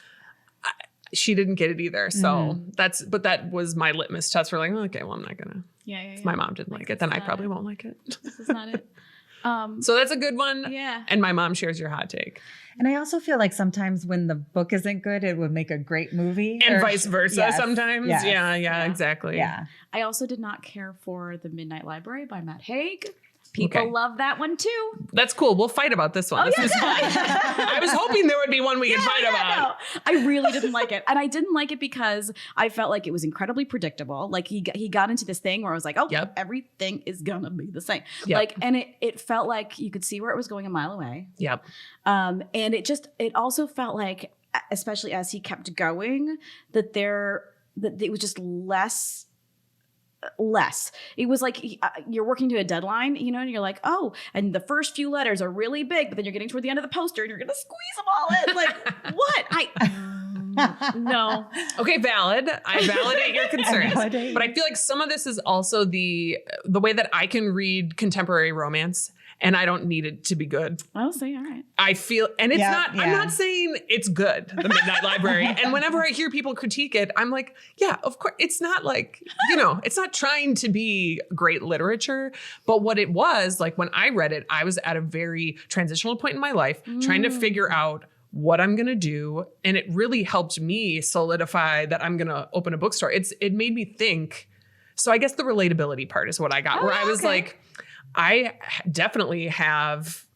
she didn't get it either. So that was my litmus test for like, okay, well, I'm not going to. Yeah. If my mom didn't like it, then I probably won't like it. This is not it. So that's a good one. Yeah. And my mom shares your hot take. And I also feel like sometimes when the book isn't good, it would make a great movie. And or- vice versa Yes, sometimes. yes. Yeah, exactly. Yeah. I also did not care for The Midnight Library by Matt Haig. People Okay. love that one too. That's cool. We'll fight about this one. Oh, This yeah, was fun. I was hoping there would be one we could fight about. No. I really didn't like it. And I didn't like it because I felt like it was incredibly predictable. Like he got into this thing where I was like, Yep. everything is gonna be the same. Yep. Like, and it felt like you could see where it was going a mile away. Yep. And it also felt like, especially as he kept going, that it was just less. It was like you're working to a deadline, and you're like, oh, and the first few letters are really big, but then you're getting toward the end of the poster and you're gonna squeeze them all in. Like, what? No. Okay, valid. I validate your concerns. validate. But I feel like some of this is also the way that I can read contemporary romance, and I don't need it to be good. I'll say, all right. I feel, and it's Yeah, not, I'm yeah. not saying it's good, The Midnight Library. And whenever I hear people critique it, I'm like, yeah, of course. It's not like, it's not trying to be great literature. But what it was, like when I read it, I was at a very transitional point in my life, trying to figure out what I'm going to do. And it really helped me solidify that I'm going to open a bookstore. It made me think. So I guess the relatability part is what I got, where I was like, I definitely have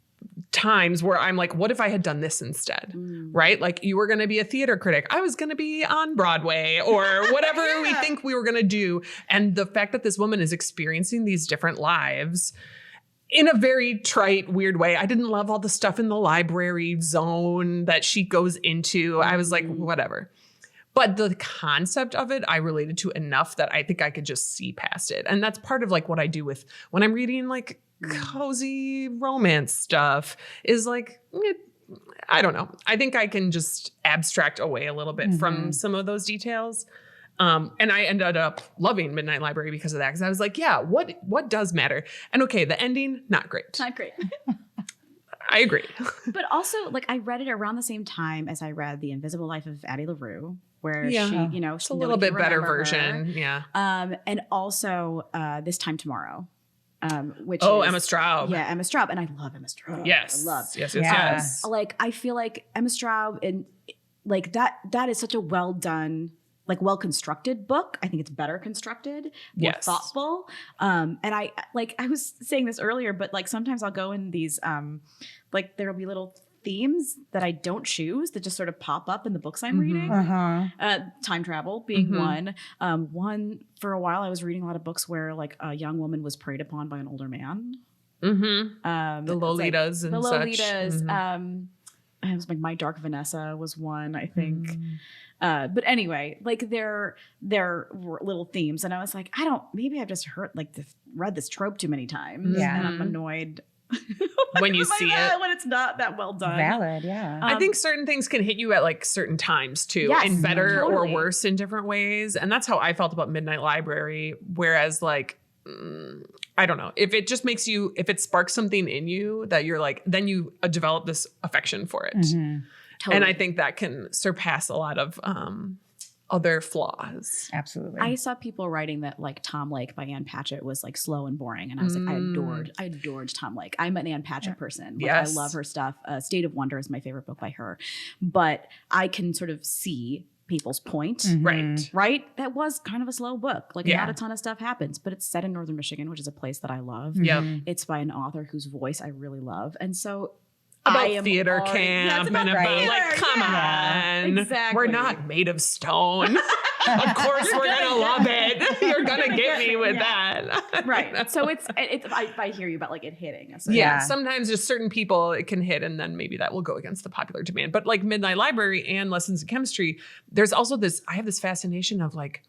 times where I'm like, what if I had done this instead? Right? Like you were going to be a theater critic. I was going to be on Broadway or whatever we think we were going to do. And the fact that this woman is experiencing these different lives in a very trite, weird way. I didn't love all the stuff in the library zone that she goes into. I was like, whatever. But the concept of it, I related to enough that I think I could just see past it. And that's part of like what I do with when I'm reading like cozy romance stuff is like, I don't know. I think I can just abstract away a little bit from some of those details. And I ended up loving Midnight Library because of that. Because I was like, yeah, what does matter? And okay, the ending, not great. Not great. I agree. But also, like, I read it around the same time as I read The Invisible Life of Addie LaRue, where she, It's a little bit better version. Yeah. And also This Time Tomorrow, which is Emma Straub. Yeah, Emma Straub. And I love Emma Straub. Yes. I love. Yes. Like, I feel like Emma Straub and like that is such a well done, like well constructed book. I think it's better constructed, more thoughtful. And I was saying this earlier, but like sometimes I'll go in these like there'll be little themes that I don't choose that just sort of pop up in the books I'm reading. Time travel being one. One for a while I was reading a lot of books where like a young woman was preyed upon by an older man. The Lolitas and such. The Lolitas. It was like My Dark Vanessa was one, I think. But anyway, like there were little themes, and I was like, maybe I've just read this trope too many times, and I'm annoyed when you see it when it's not that well done. Valid, yeah. I think certain things can hit you at like certain times too, in better or worse in different ways, and that's how I felt about Midnight Library. Whereas like I don't know, if it just makes you, if it sparks something in you that you're like, then you develop this affection for it. Mm-hmm. Totally. And I think that can surpass a lot of other flaws. Absolutely. I saw people writing that like Tom Lake by Ann Patchett was like slow and boring. And I was like, I adored Tom Lake. I'm an Ann Patchett person. Like, Yes. I love her stuff. State of Wonder is my favorite book by her. But I can sort of see people's point. Mhm. Right? That was kind of a slow book. Like Yeah. not a ton of stuff happens, but it's set in Northern Michigan, which is a place that I love. Yep. Mhm. It's by an author whose voice I really love. And so About I am theater already- camp Yeah, it's and about right. like, come Yeah. on. Exactly. We're not made of stone. Of course we're going to love it. You're going to get me with that. Right. So it's I hear you about like it hitting. So Yeah, Yeah. sometimes just certain people it can hit, and then maybe that will go against the popular demand. But like Midnight Library and Lessons in Chemistry, there's also this, I have this fascination of like,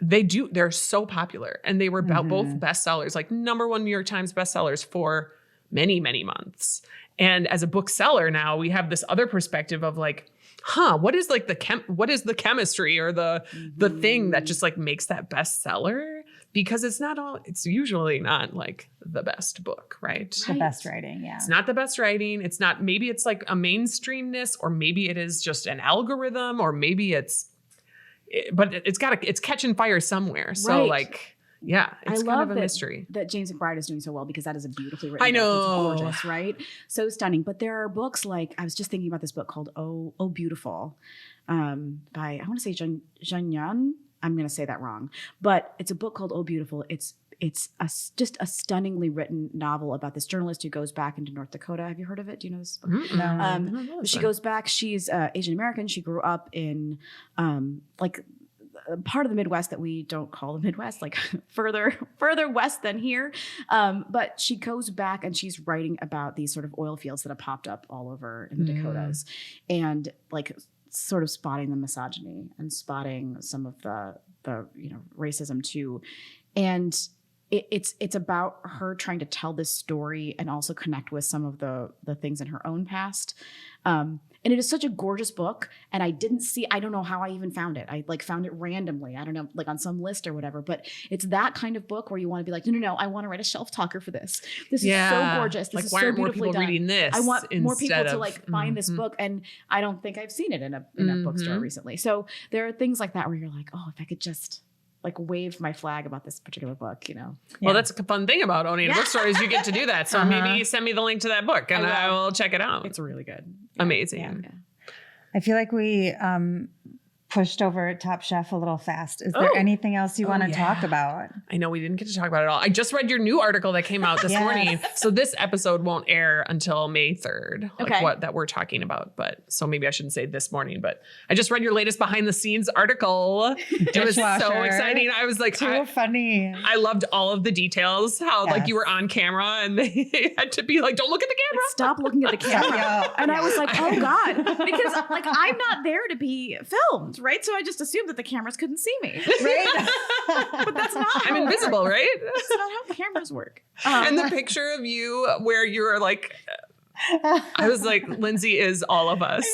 they're so popular, and they were about both bestsellers, like #1 New York Times bestsellers for many, many months. And as a bookseller now, we have this other perspective of like, what is like what is the chemistry or the thing that just like makes that bestseller? Because it's usually not like the best book, right? The best writing, yeah. It's not the best writing. It's not, maybe it's like a mainstreamness, or maybe it is just an algorithm, or maybe it's catching fire somewhere. So Right. like, yeah, it's I kind love of a mystery. that James McBride is doing so well, because that is a beautifully written I know. book. It's gorgeous, right? So stunning. But there are books like, I was just thinking about this book called Oh Beautiful, by, I want to say Jean Yan. I'm going to say that wrong, but it's a book called Oh Beautiful. It's just a stunningly written novel about this journalist who goes back into North Dakota. Have you heard of it? Do you know this book? Mm-mm. No. I don't know this She one. goes back. She's Asian American. She grew up in like a part of the Midwest that we don't call the Midwest, like further west than here. But she goes back and she's writing about these sort of oil fields that have popped up all over in the Dakotas, and like sort of spotting the misogyny and spotting some of the racism too. And it's about her trying to tell this story and also connect with some of the things in her own past. And it is such a gorgeous book. And I don't know how I even found it. I like found it randomly. I don't know, like on some list or whatever, but it's that kind of book where you want to be like, no, I want to write a shelf talker for this. This is so gorgeous. This Like, is why so aren't more beautifully people done. reading this? I want more people instead to of- like find this book. And I don't think I've seen it in a bookstore recently. So there are things like that where you're like, oh, if I could just like wave my flag about this particular book, Well, Yeah. that's a fun thing about owning a bookstore is you get to do that. So maybe send me the link to that book and I will check it out. it's really good. Amazing. Yeah. I feel like we pushed over Top Chef a little fast. Is there anything else you want to talk about? I know we didn't get to talk about it all. I just read your new article that came out this Yes. morning. So this episode won't air until May 3rd, like Okay. what that we're talking about. But so maybe I shouldn't say this morning, but I just read your latest behind the scenes article. It was so Dishwasher. exciting. I was like, Too funny. I loved all of the details, how like you were on camera and they had to be like, don't look at the camera. Like, stop looking at the camera. Yeah. And I was like, oh God. Because like I'm not there to be filmed, right? So I just assumed that the cameras couldn't see me. Right? But that's not I'm how it invisible, works. right? That's not how cameras work. And the picture of you where you were like, I was like, Lindsay is all of us.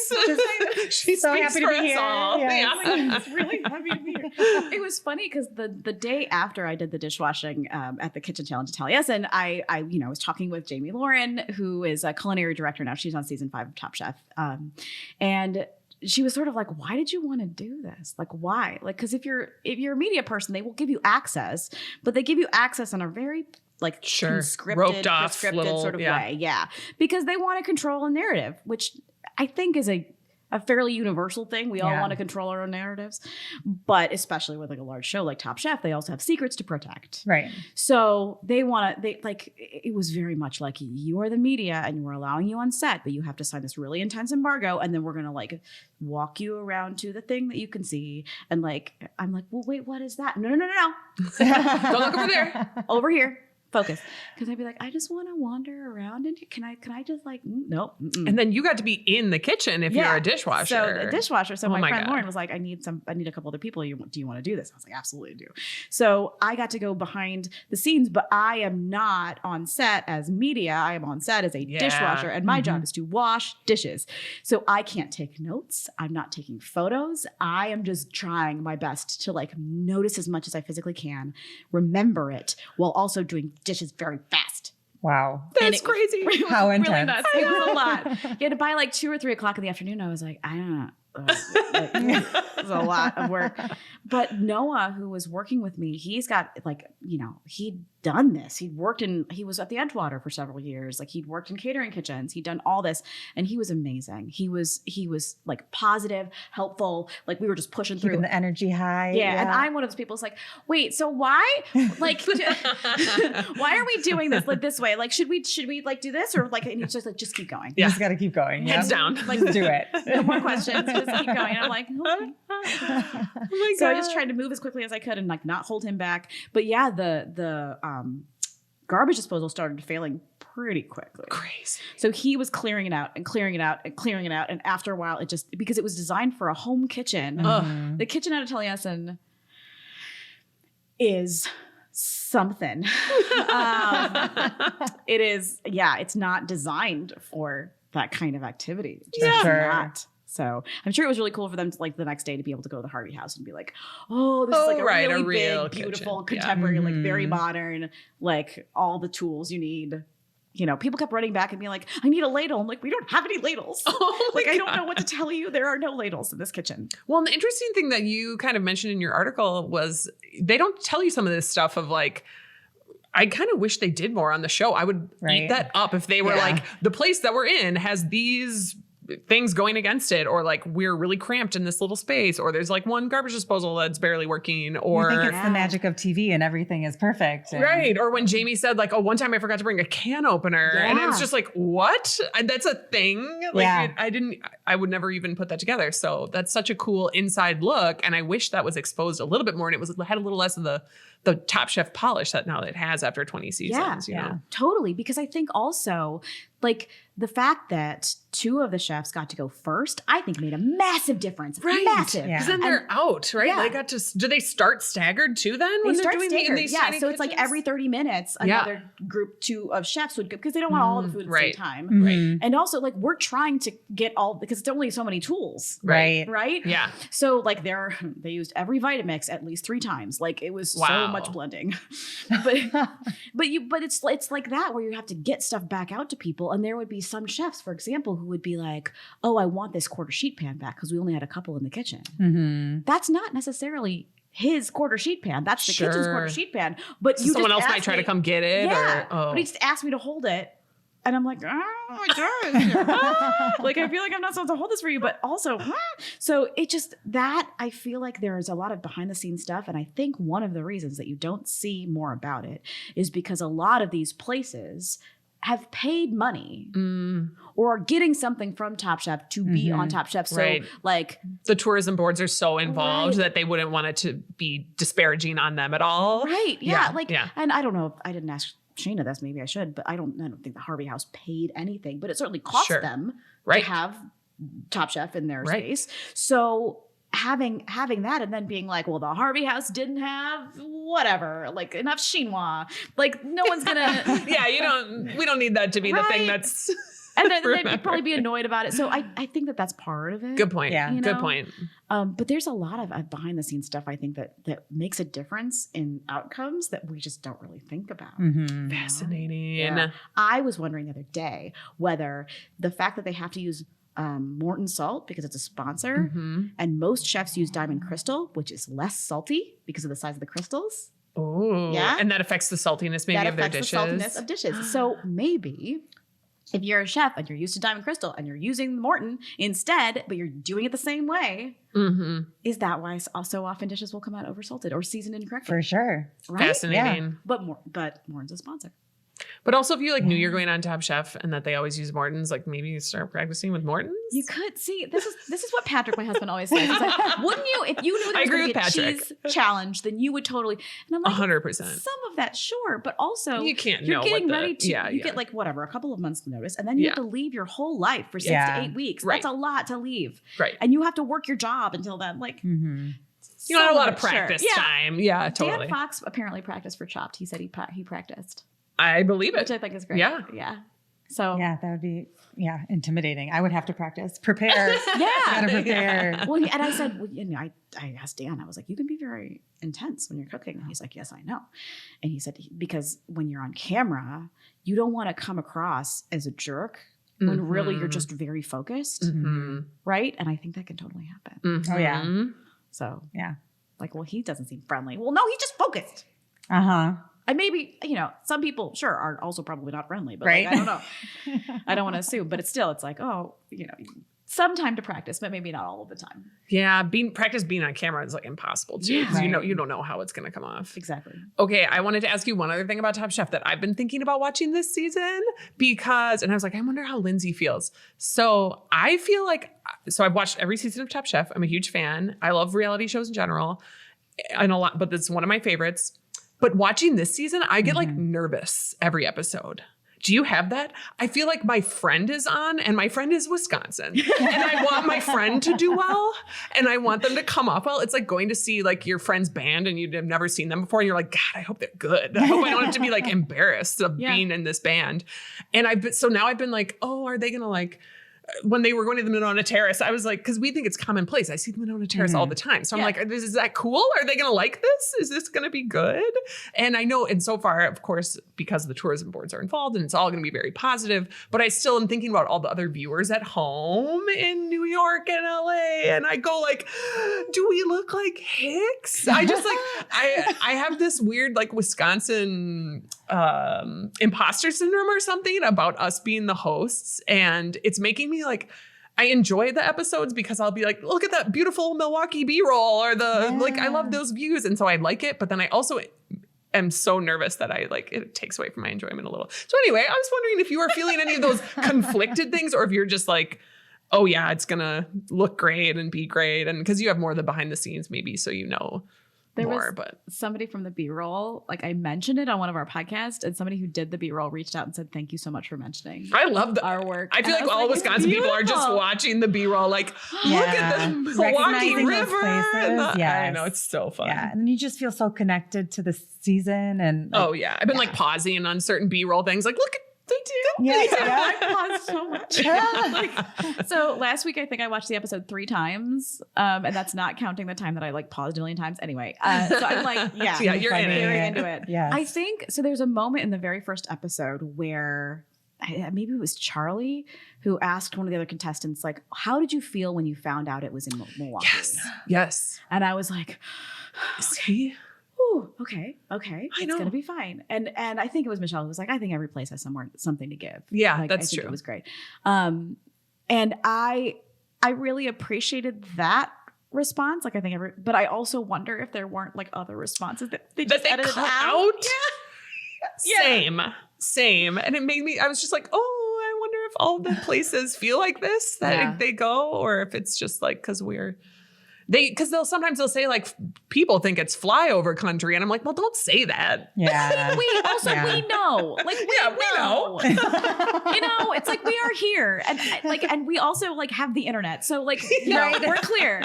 She so speaks happy to for be us here. all. Yes. Yeah. It's really happy to be here. It was funny because the day after I did the dishwashing at the Kitchen Challenge at Taliesin, I was talking with Jamie Lauren, who is a culinary director now. She's on season 5 of Top Chef, and she was sort of like, why did you want to do this? Like, why? Like, because if you're a media person, they will give you access, but they give you access in a very like conscripted, roped off prescripted little, sort of way. Yeah. Because they want to control a narrative, which I think is a fairly universal thing. We all want to control our own narratives, but especially with like a large show like Top Chef, they also have secrets to protect. Right. So it was very much like, you are the media and we're allowing you on set, but you have to sign this really intense embargo. And then we're going to like walk you around to the thing that you can see. And like, I'm like, well, wait, what is that? No. Don't look over there. Over here. focus. Because I'd be like, I just want to wander around and can I just like, nope. Mm-mm. And then you got to be in the kitchen if you're a dishwasher. So the dishwasher. So Oh my my friend God. Lauren was like, I need a couple other people. Do you want to do this? I was like, absolutely I do. So I got to go behind the scenes, but I am not on set as media. I am on set as a dishwasher, and my job is to wash dishes. So I can't take notes. I'm not taking photos. I am just trying my best to like notice as much as I physically can, remember it, while also doing dishes very fast. Wow. That's crazy. How intense. Really nuts. It was a lot. You had to by like 2 or 3 o'clock in the afternoon. I was like, I don't know. It was a lot of work. But Noah, who was working with me, he's got like, he'd done this. He was at the Edgewater for several years. Like he'd worked in catering kitchens. He'd done all this, and he was amazing. He was like positive, helpful. Like we were just pushing Keeping through. the energy high. Yeah. And I'm one of those people who's like, wait, so why? Like, why are we doing this like this way? Like, should we like do this? Or like, and he's just like, just keep going. You just got to keep going. Heads down. Like, Just do it. No more questions. Just keep going. And I'm like, okay. Oh my So I God. just tried to move as quickly as I could and like not hold him back. But yeah, the garbage disposal started failing pretty quickly. Crazy. So he was clearing it out and clearing it out and clearing it out. And after a while, because it was designed for a home kitchen. Mhm. The kitchen at Taliesin is something. It is, it's not designed for that kind of activity. It's just Sure. not. So I'm sure it was really cool for them to like the next day to be able to go to the Harvey house and be like, oh, this is like a really real big, beautiful, kitchen. Yeah. contemporary, like very Mhm. modern, like all the tools you need. People kept running back and being like, I need a ladle. I'm like, we don't have any ladles. Oh my Like, I don't know God. what to tell you. There are no ladles in this kitchen. Well, and the interesting thing that you kind of mentioned in your article was they don't tell you some of this stuff of like, I kind of wish they did more on the show. I would eat that up if they were like, the place that we're in has these things going against it, or like we're really cramped in this little space, or there's like one garbage disposal that's barely working, or You think it's the magic of TV and everything is perfect. And right. Or when Jamie said like, oh, one time I forgot to bring a can opener, and it was just like, what? And that's a thing. Like I would never even put that together. So that's such a cool inside look. And I wish that was exposed a little bit more, and it had a little less of the Top Chef polish that now it has after 20 seasons. You know? Totally. Because I think also like the fact that 2 of the chefs got to go first, I think made a massive difference. Right. Massive. Yeah. Because then they're out, right? Yeah. They got to, do they start staggered too then? They When start they're doing staggered. these Yeah, tiny so it's like kitchens? every 30 minutes, another group 2 of chefs would go because they don't want all the food at the right. same time. Mhm. And also like we're trying to get all, because it's only so many tools. Right. Right? Yeah. So like they used every Vitamix at least 3 times. Like it was so Wow. much blending. but it's like that where you have to get stuff back out to people. And there would be some chefs, for example, who would be like, oh, I want this quarter sheet pan back because we only had a couple in the kitchen. Mhm. That's not necessarily his quarter sheet pan. That's the kitchen's quarter sheet pan. But So you someone just else might asked try me- to come get it. Yeah, Or, but he just asked me to hold it. And I'm like, oh my gosh. Like, I feel like I'm not supposed to hold this for you, but also, so it just, that I feel like there's a lot of behind the scenes stuff. And I think one of the reasons that you don't see more about it is because a lot of these places have paid money or are getting something from Top Chef to be on Top Chef. So Right. like the tourism boards are so involved Right. that they wouldn't want it to be disparaging on them at all. Right. Yeah. Yeah. And I don't know if I didn't ask Shayna this, maybe I should, but I don't think the Harvey House paid anything, but it certainly cost Sure. them Right. to have Top Chef in their Right. space. So having that and then being like, well, the Harvey House didn't have whatever, like enough chinois. Like no one's gonna Yeah, we don't need that to be the thing Right. that's and then they'd remembered. probably be annoyed about it. So I think that's part of it. Good point. Yeah. You Good know? point. But there's a lot of behind the scenes stuff I think that makes a difference in outcomes that we just don't really think about. Mhm. Fascinating. Yeah. I was wondering the other day whether the fact that they have to use Morton salt because it's a sponsor, Mhm. and most chefs use Diamond Crystal, which is less salty because of the size of the crystals. Oh, Yeah. And that affects the saltiness maybe That of their affects dishes. the saltiness of dishes. So maybe if you're a chef and you're used to Diamond Crystal and you're using Morton instead, but you're doing it the same way, Mhm. is that why so often dishes will come out oversalted or seasoned incorrectly? For sure. Right? Fascinating. But Morton's a sponsor. But also if you like knew you're going on Top Chef and that they always use Morton's, like maybe you start practicing with Morton's. You could see this is what Patrick, my husband, always says. He's like, wouldn't you, if you knew there was going to be a cheese challenge, then you would totally. And I'm like, 100%. Some of that, sure, but also you can't. You're know getting what the, ready to. Yeah, you get like whatever, a couple of months notice, and then you have to leave your whole life for 6 to 8 weeks. Right. That's a lot to leave. Right. And you have to work your job until then. Like, you don't have a lot of practice time. Yeah, totally. Dan Fox apparently practiced for Chopped. He said he practiced. I believe it. Which I think is great. Yeah. Yeah. So yeah, that would be intimidating. I would have to practice, prepare. Gotta prepare. Well, and I said, well, you know, I asked Dan, I was like, you can be very intense when you're cooking. And he's like, yes, I know. And he said, because when you're on camera, you don't want to come across as a jerk when really you're just very focused. Right. And I think that can totally happen. Oh yeah. So yeah. Like, well, he doesn't seem friendly. Well, no, he's just focused. And maybe, you know, some people, sure, are also probably not friendly, but like, I don't know. I don't want to assume, but it's like, oh, you know, some time to practice, but maybe not all of the time. Yeah, practice being on camera is like impossible too. Because you don't know how it's going to come off. Exactly. Okay, I wanted to ask you one other thing about Top Chef that I've been thinking about watching this season and I was like, I wonder how Lindsay feels. So I feel like, I've watched every season of Top Chef. I'm a huge fan. I love reality shows in general, and a lot, but it's one of my favorites. But watching this season, I get like nervous every episode. Do you have that? I feel like my friend is on and my friend is Wisconsin and I want my friend to do well and I want them to come off well. It's like going to see like your friend's band and you've never seen them before. And you're like, God, I hope they're good. I hope I don't have to be like embarrassed of being in this band. And now I've been like, oh, are they going to like, when they were going to the Monona Terrace, I was like, because we think it's commonplace. I see the Monona Terrace all the time. So I'm like, is that cool? Are they going to like this? Is this going to be good? And I know, and so far, of course, because the tourism boards are involved and it's all going to be very positive, but I still am thinking about all the other viewers at home in New York and LA. And I go like, do we look like hicks? I just like, I have this weird like Wisconsin imposter syndrome or something about us being the hosts. And it's making me like, I enjoy the episodes because I'll be like, look at that beautiful Milwaukee B-roll or like, I love those views. And so I like it. But then I also am so nervous that it takes away from my enjoyment a little. So anyway, I was wondering if you were feeling any of those conflicted things or if you're just like, oh yeah, it's going to look great and be great. And because you have more of the behind the scenes maybe, so you know. There was somebody from the B-roll, like I mentioned it on one of our podcasts, and somebody who did the B-roll reached out and said, thank you so much for mentioning I love our work. I feel like all Wisconsin people are just watching the B-roll, like, look at the Milwaukee River. I know, it's so fun. Yeah, and you just feel so connected to the season. And like, I've been like pausing on certain B-roll things, like, look at they do. I paused so much. So last week, I think I watched the episode 3 times. And that's not counting the time that I like paused a million times. Anyway, so I'm like, you're very into it. Yeah. I think, so there's a moment in the very first episode where maybe it was Charlie who asked one of the other contestants, like, how did you feel when you found out it was in Milwaukee? Yes. And I was like, see? Ooh, okay. It's going to be fine. And I think it was Michelle who was like, I think every place has something to give. Yeah, like, that's I think true. It was great. And I really appreciated that response. Like I think but I also wonder if there weren't like other responses that they just edited out. Yeah. Same. And it made me, I was just like, oh, I wonder if all the places feel like this, that they go, or if it's just like, because they'll sometimes say like people think it's flyover country, and I'm like, well, don't say that. Yeah. we know, like we know. You know, it's like we are here, and we also like have the internet, so like we're clear.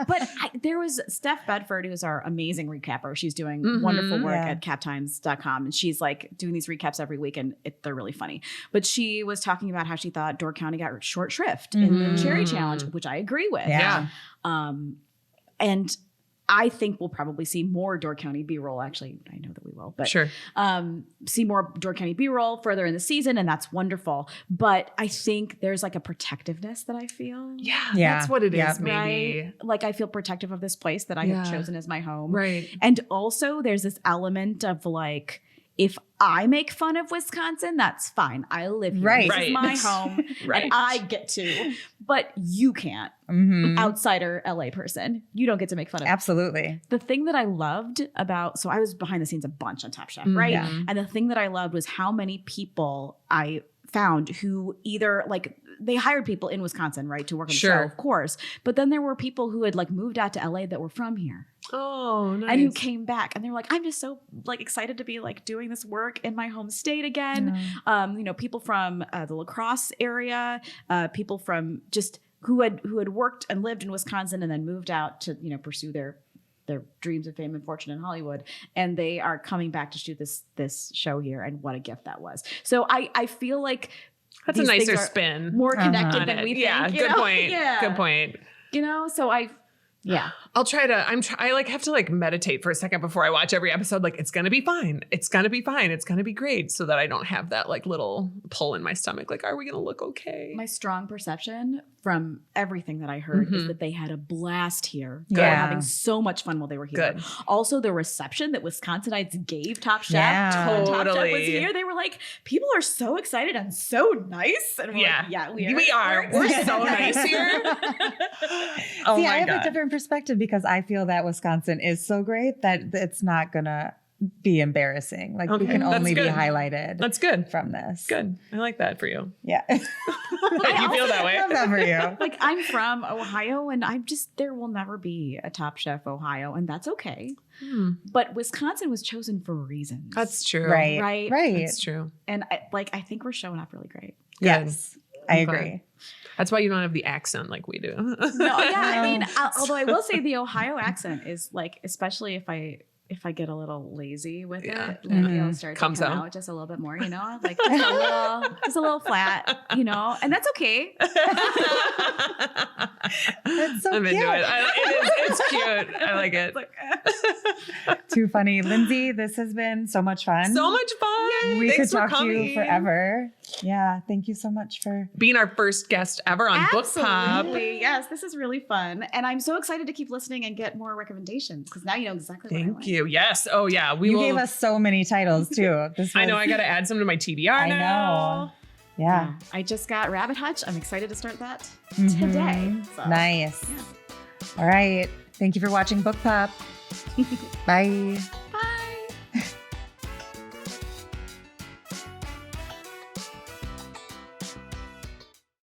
But there was Steph Bedford, who's our amazing recapper. She's doing wonderful work at captimes.com, and she's like doing these recaps every week, and they're really funny. But she was talking about how she thought Door County got short shrift in the Cherry Challenge, which I agree with. Yeah. And I think we'll probably see more Door County B-roll. Actually, I know that we will, but sure. See more Door County B-roll further in the season, and that's wonderful. But I think there's like a protectiveness that I feel. Yeah. That's what it is, maybe. Right? Like I feel protective of this place that I have chosen as my home. Right. And also there's this element of like, if I make fun of Wisconsin, that's fine. I live here. Right. This is my home. Right. And I get to. But you can't. Mhm. Outsider LA person. You don't get to make fun of it. Absolutely. The thing that I loved about, so I was behind the scenes a bunch on Top Chef, right? Yeah. And the thing that I loved was how many people I found who either like they hired people in Wisconsin, right, to work on the show, of course. But then there were people who had like moved out to LA that were from here. Oh, nice. And who came back and they were like, I'm just so like excited to be like doing this work in my home state again. You know, people from the La Crosse area, people from just who had worked and lived in Wisconsin and then moved out to, you know, pursue their dreams of fame and fortune in Hollywood. And they are coming back to shoot this show here. And what a gift that was. So I feel like that's a nicer spin. More connected than we think. Yeah, good point. Yeah. Good point. You know, so I'll try to, I like have to like meditate for a second before I watch every episode. Like, it's going to be fine. It's going to be fine. It's going to be great. So that I don't have that like little pull in my stomach. Like, are we going to look okay? My strong perception from everything that I heard is that they had a blast here. Yeah. They were having so much fun while they were here. Good. Also, the reception that Wisconsinites gave Top Chef when Top Chef was here, they were like, people are so excited and so nice. And we're like, yeah, we are. We're so nice here. Oh See, my I have God. a different perspective because I feel that Wisconsin is so great that it's not gonna be embarrassing. Like we can only be highlighted. That's good. From this. Good. I like that for you. Yeah. You feel that way? I love that for you. Like I'm from Ohio and there will never be a Top Chef Ohio and that's okay. But Wisconsin was chosen for reasons. That's true. Right. That's true. And I think we're showing up really great. Yes. I agree. That's why you don't have the accent like we do. No, yeah. I mean, although I will say the Ohio accent is like, especially if I get a little lazy with it, like it'll start to come out just a little bit more, you know, like just a little flat, you know, and that's okay. That's so I'm cute. into it. It's cute. I like it. Too funny. Lindsay, this has been so much fun. So much fun. We Thanks could for talk to coming. you forever. Yeah. Thank you so much for being our first guest ever on Book Pop. Absolutely. Yes, this is really fun. And I'm so excited to keep listening and get more recommendations because now you know exactly what I like. Thank you. Yes. Oh, yeah. You gave us so many titles too. I know. I got to add some to my TBR now. Yeah. I just got Rabbit Hutch. I'm excited to start that today. So, nice. yeah. All right. Thank you for watching Book Pop. Bye.